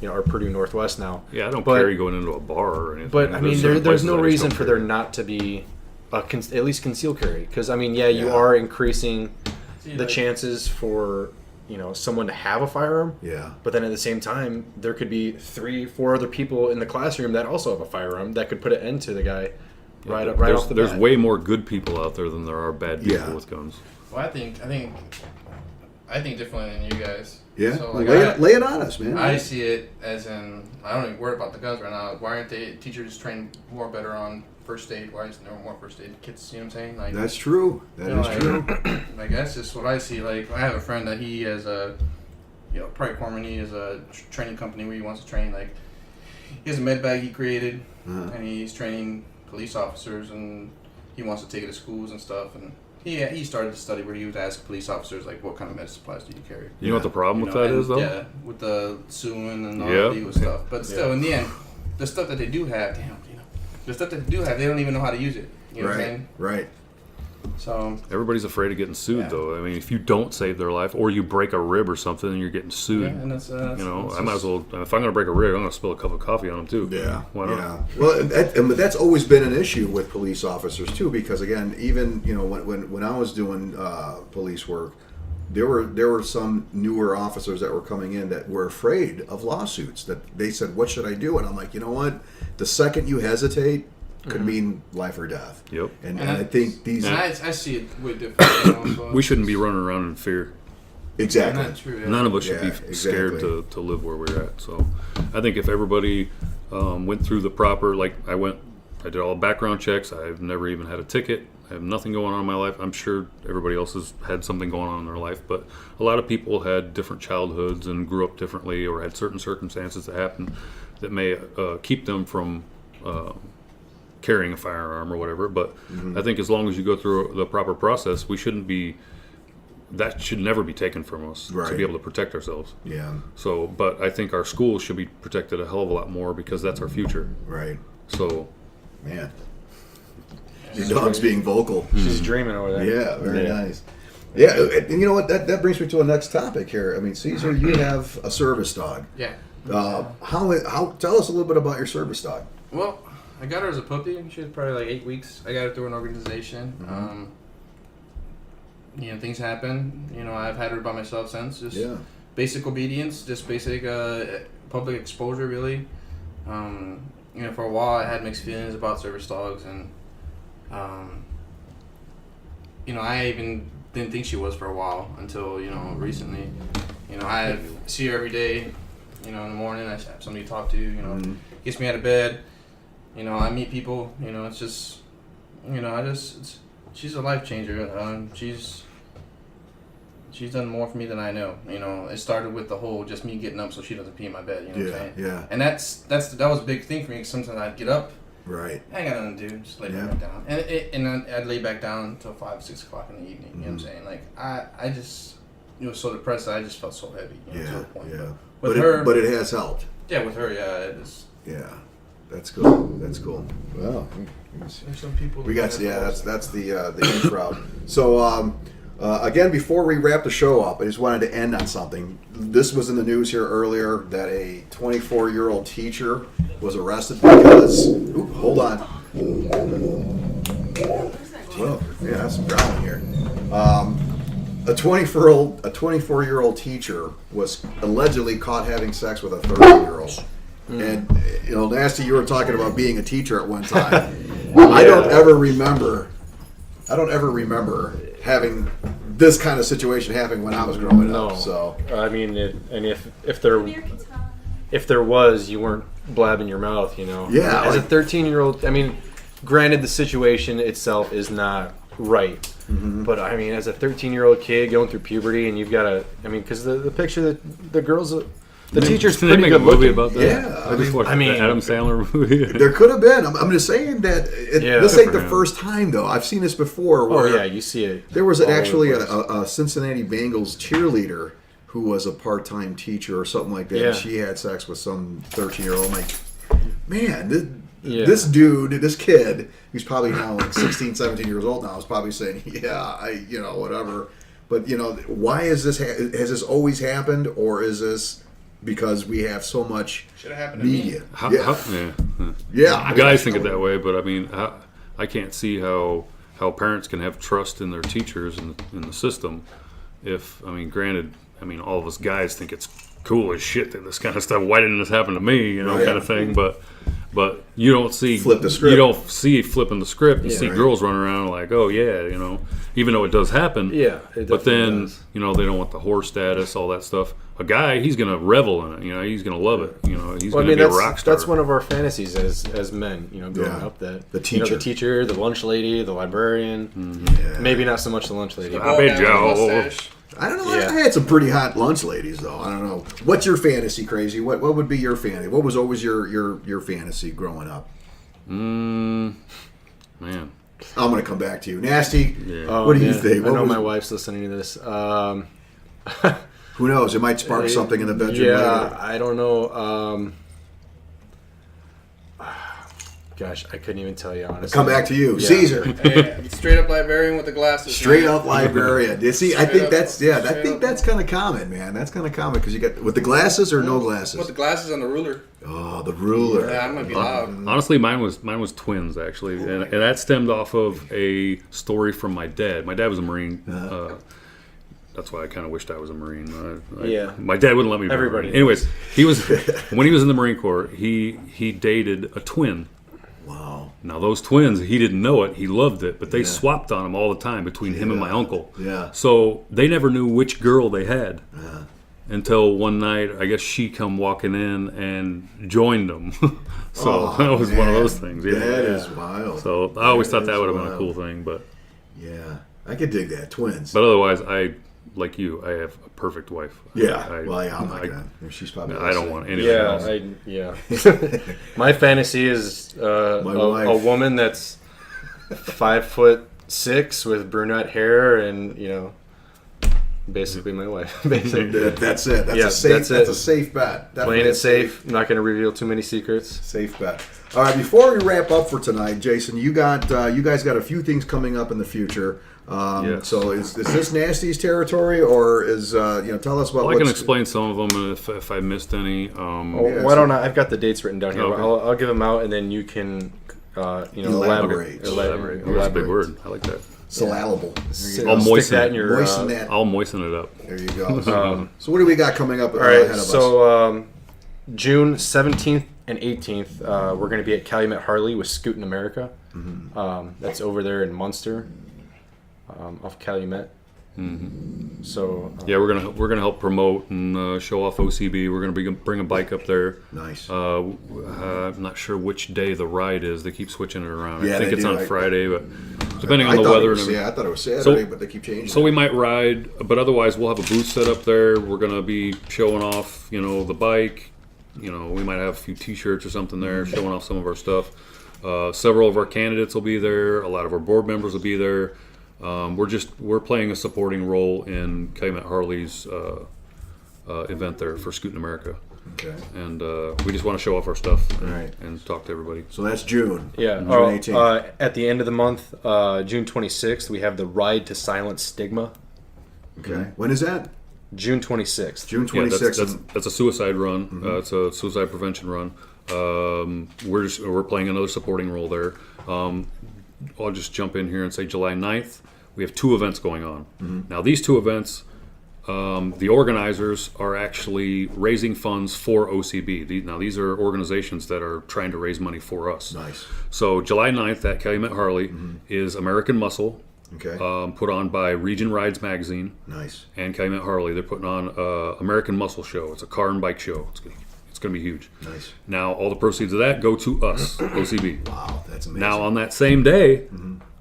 or Purdue Northwest now. Yeah, I don't carry going into a bar or anything. But I mean, there's no reason for there carry. not to be at least concealed carry, because I mean, you are increasing the chances for, you know, someone to have a firearm. Yeah. But then at the same time, there could be 3-4 other people in the classroom that also have a firearm that could put an end to the guy right off the There's bat. way more good people out there than there are bad people with guns. Well, I think differently than you guys. Yeah. So, Lay it on us, man. I see it as in, I don't even worry about the guns right now. Why aren't teachers trained more better on first aid? Why is there more first aid kits? You know what I'm saying? Like, That's true. That is true. Like, that's just what I see. Like, I have a friend that he has Pride Corpsman, he has a training company where he wants to train, like, he has a med bag he created, and he's training police officers, and he wants to take it to schools and stuff, and he started to study where he would ask police officers, like, what kind of med supplies do you carry? You know what the problem with that is, though? Yeah, with the suing and all the legal stuff. But still, in the end, the stuff that they do have, the stuff that they do have, they don't even know how to use it. You know what I'm saying? Right. So Everybody's afraid of getting sued, though. I mean, if you don't save their life, or you break a rib or something, and you're getting sued, yeah, and that's I might as well. If I'm going to break a rib, I'm going to spill a cup of coffee on them too. Yeah. Why not? Yeah. Well, but that's always been an issue with police officers too, because again, even when I was doing police work, there were some newer officers that were coming in that were afraid of lawsuits. That they said, "What should I do?" And I'm like, you know what? The second you hesitate, could mean life or death. Yep. And I think these. And I see it way different. We shouldn't be running around in fear. Exactly. Not true, yeah. None of us should be scared to live where we're at. So I think if everybody went through the proper, like I did all background checks. I've never even had a ticket. I have nothing going on in my life. I'm sure everybody else has had something going on in their life, but a lot of people had different childhoods and grew up differently, or had certain circumstances that happened that may keep them from carrying a firearm or whatever. But I think as long as you go through the proper process, that should never be taken from us to be able to protect ourselves. Yeah. So, but I think our schools should be protected a hell of a lot more, because that's our future. Right. So, man, your dog's being vocal. She's dreaming over there. Yeah, very nice. Yeah, and you know what? That brings me to a next topic here. I mean, Caesar, you have a service dog. Yeah. How? Tell us a little bit about your service dog. Well, I got her as a puppy. She was probably like 8 weeks. I got her through an organization. Things happen. I've had her by myself since. Just basic obedience, just basic public exposure, really. For a while, I had mixed feelings about service dogs, and I even didn't think she was for a while until recently. I see her every day. In the morning, I have somebody to talk to. Gets me out of bed. I meet people. It's just, she's a life changer. She's done more for me than I know. It started with the whole just me getting up so she doesn't pee in my bed. You know what I'm saying? Yeah. And that was a big thing for me. Sometimes I'd get up. Right. I ain't got nothing to do. Just lay back down. And then I'd lay back down until 5, 6 o'clock in the evening. You know what I'm saying? Like I just so depressed that I just felt so heavy. To a point. Yeah. But it has helped. Yeah, with her, it is. Yeah. That's cool. That's cool. Well, there's some people. We got that's the in crowd. So again, before we wrap the show up, I just wanted to end on something. This was in the news here earlier that a 24-year-old teacher was arrested because. Hold on. Well, yeah, that's some growling here. A 24-year-old teacher was allegedly caught having sex with a 30-year-old. And Nasty, you were talking about being a teacher at one time. I don't ever remember having this kind of situation happening when I was growing No. up. So I mean, if there was, you weren't blabbing your mouth, you know. Yeah, As a like- 13-year-old, I mean, granted, the situation itself is not right. But I mean, as a 13-year-old kid going through puberty, and you've got to, I mean, because the picture that the girls, the teacher's Did they pretty make a good movie looking. about that? Yeah, I just watched I mean- the Adam Sandler movie. there could have been. I'm just saying that Yeah, this good ain't for the him. first time though. I've seen this before. Oh Where yeah, you see it. there was all over actually the place. a Cincinnati Bengals cheerleader who was a part-time teacher or something like that. Yeah. And she had sex with some 13-year-old. Like, man, Yeah. this dude, this kid, who's probably now like 16, 17 years old now, is probably saying, yeah, whatever. But, why is this, has this always happened, or is this because we have so much Should have happened to me. media? Yeah. Yeah, I mean, Guys think it that way, but I mean, I can't see how parents can have trust in their teachers and in the system. If I mean, granted, all of us guys think it's cool as shit that this kind of stuff. Why didn't this happen to me? Right. Kind of thing. But you don't see Flip the script. You don't see flipping the script. You see right. girls running around like, oh yeah, even though it does happen. Yeah, it But then does. they don't want the whore status, all that stuff. A guy, he's gonna revel in it. He's gonna love it. He's Well, I gonna mean, be a rock star. that's one of our fantasies as men, growing Yeah. up. That The the teacher, the lunch lady, the librarian. Yeah. Maybe not so much the lunch lady. I bet Joe. Mustache. I don't know. Yeah. I had some pretty hot lunch ladies, though. I don't know. What's your fantasy, Crazy? What would be your fantasy? What was always your fantasy growing up? Man. I'm going to come back to you. Nasty, Oh, what do you man. think? I know What my was- wife's listening to this. Who knows? It might spark something in the bedroom Yeah, later. I don't know. Gosh, I couldn't even tell you honestly. Come back to you. Yeah. Caesar. Hey, straight up librarian with the glasses. Straight man. up librarian. You see, I Straight think up- that's I straight think up. that's kind of common, man. That's kind of common because you got with the glasses or no glasses. With the glasses on the ruler. Oh, the ruler. Yeah, I might be loud. Honestly, mine was twins actually, and that stemmed off of a story from my dad. My dad was a Marine. That's why I kind of wished I was a Marine. Yeah. My dad wouldn't let me be a Everybody Marine. Anyways, when he was in the Marine Corps, he dated a twin. Wow. Now those twins, he didn't know it. He loved it, but they swapped on him all the time between him and my uncle. Yeah. So they never knew which girl they had until one night. I guess she come walking in and joined them. So Oh, that was one of man. those things. Yeah. That is wild. So I always thought that is would have been a wild. cool thing, but Yeah, I could dig that. Twins. but otherwise, I like you. I have a perfect wife. yeah. I, Well, yeah, I'm not I- gonna. She's probably. I don't want anything Yeah, else. My fantasy is a wife. woman that's 5'6" with brunette hair, and basically my wife. Basically, That's it. That's Yeah, a safe. that's That's it. a safe bet. Definitely playing a it safe. I'm not going to reveal too many secrets. Safe bet. All right. Before we wrap up for tonight, Jason, you guys got a few things coming up in the future. Yes. So is this Nasty's territory, or is tell us about? Well, I can what's- explain some of them if I missed any. Why so- don't I've got the dates written down here. Okay. I'll give them out, and then you can, Elaborate. elaborate. That's a big word. I like that. Syllable. There you Sit- go. I'll stick moisten that it. in your. Moisten that. I'll moisten it up. There you go. So what do we got coming up All ahead right, of us? so June 17th and 18th, we're going to be at Calumet Harley with Scootin' America. That's over there in Munster, off Calumet. So Yeah, we're gonna help promote and show off OCB. We're gonna bring a bike up there. Nice. I'm not sure which day the ride is. They keep switching it around. Yeah, I think they it's do. on Friday, but depending on I the thought weather it and was, everything. I thought it was Saturday, So- but they keep changing. So we might ride, but otherwise we'll have a booth set up there. We're gonna be showing off, the bike. We might have a few T-shirts or something there, showing off some of our stuff. Several of our candidates will be there. A lot of our board members will be there. We're playing a supporting role in Calumet Harley's event there for Scootin' America, Okay. and we just want to show off our stuff Right. and talk to everybody. So that's June. yeah, June 18th. at the end of the month, June 26th, we have the Ride to Silence Stigma. Okay. When is that? June 26th. June Yeah, 26th. that's a suicide run. It's a suicide prevention run. We're playing another supporting role there. I'll just jump in here and say July 9th, we have two events going on. Now these two events, the organizers are actually raising funds for OCB. Now these are organizations that are trying to raise money for us. Nice. So July 9th at Calumet Harley is American Muscle. Okay. Put on by Region Rides Magazine Nice. and Calumet Harley. They're putting on American Muscle Show. It's a car and bike show. It's going to be huge. Nice. Now, all the proceeds of that go to us, OCB. Wow, that's amazing. Now, on that same day,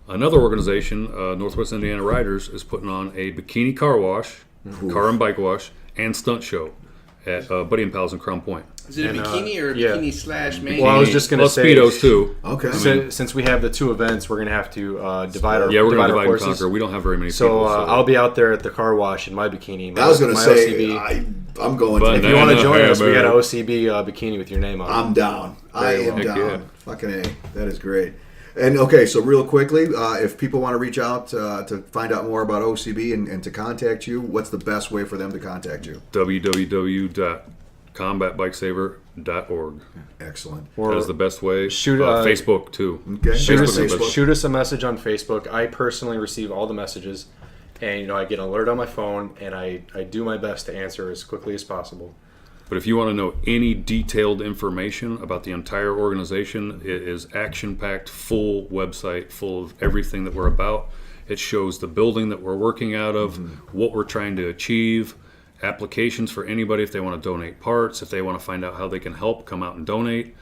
another organization, Northwest Indiana Riders, is putting on a bikini car wash, car and bike wash, and stunt show at Buddy and Pals in Crown Point. Is it a bikini or a yeah. bikini slash main? Well, I was just going to Plus say, Speedos, too. Okay. since we have the two events, we're going to have to divide our Yeah, we're going to our divide and courses. conquer. We don't have very many So people. I'll be out there at the car wash in my bikini. I was going to my say, OCB. I'm going But to. If you want to join us, we got an Hammer. OCB bikini with your name on it. I'm down. I am Heck down. yeah. Fucking A. That is great. And okay, so real quickly, if people want to reach out to find out more about OCB and to contact you, what's the best way for them to contact you? www.combatbikesaver.org. Excellent. Or That is the best way. shoot, Facebook, too. Okay. shoot us, Facebook. shoot us a message on Facebook. I personally receive all the messages, and I get an alert on my phone, and I do my best to answer as quickly as possible. But if you want to know any detailed information about the entire organization, it is action-packed, full website, full of everything that we're about. It shows the building that we're working out of, what we're trying to achieve, applications for anybody if they want to donate parts, if they want to find out how they can help, come out and donate.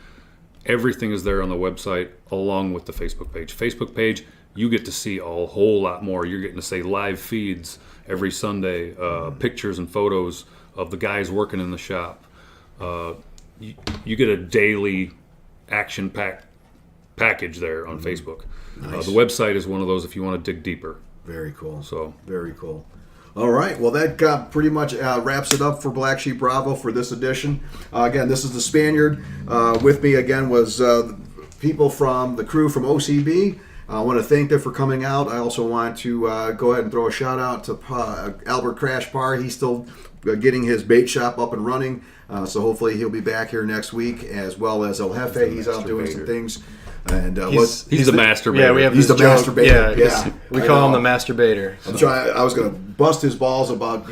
Everything is there on the website along with the Facebook page. Facebook page, you get to see a whole lot more. You're getting to see live feeds every Sunday, pictures and photos of the guys working in the shop. You get a daily action-packed package there on Facebook. Nice. The website is one of those if you want to dig deeper. Very cool. So Very cool. All right. Well, that pretty much wraps it up for Black Sheep Bravo for this edition. Again, this is the Spaniard. With me again was people from the crew from OCB. I want to thank them for coming out. I also want to go ahead and throw a shout out to Albert Crash Bar. He's still getting his bait shop up and running. So hopefully he'll be back here next week, as well as El Jefe. He's out doing some things. And he's the masturbator. Yeah, we have He's this the joke. masturbator, Yeah, yeah. we I call him know. the masturbator. I'm trying. I was going to bust his balls about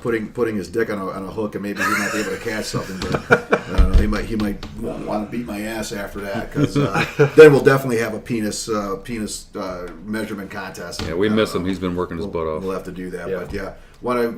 putting his dick on a hook, and maybe he might be able to catch something. But I don't know, he might want to beat my ass after that, because then we'll definitely have a penis measurement contest. Yeah, we miss him. He's been working his butt off. We'll have to do that. Yeah. But yeah, want to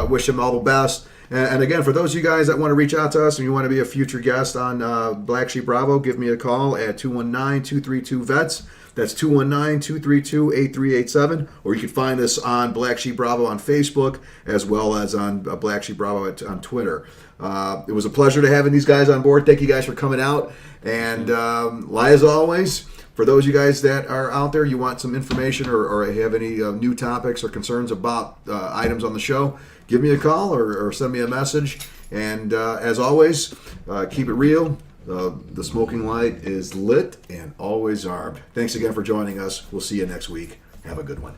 wish him all the best. And again, for those of you guys that want to reach out to us and you want to be a future guest on Black Sheep Bravo, give me a call at 219-232-VETS. That's 219-232-8387. Or you can find us on Black Sheep Bravo on Facebook, as well as on Black Sheep Bravo on Twitter. It was a pleasure to having these guys on board. Thank you guys for coming out. And as always, for those of you guys that are out there, you want some information or have any new topics or concerns about items on the show, give me a call or send me a message. And as always, keep it real. The smoking light is lit and always armed. Thanks again for joining us. We'll see you next week. Have a good one.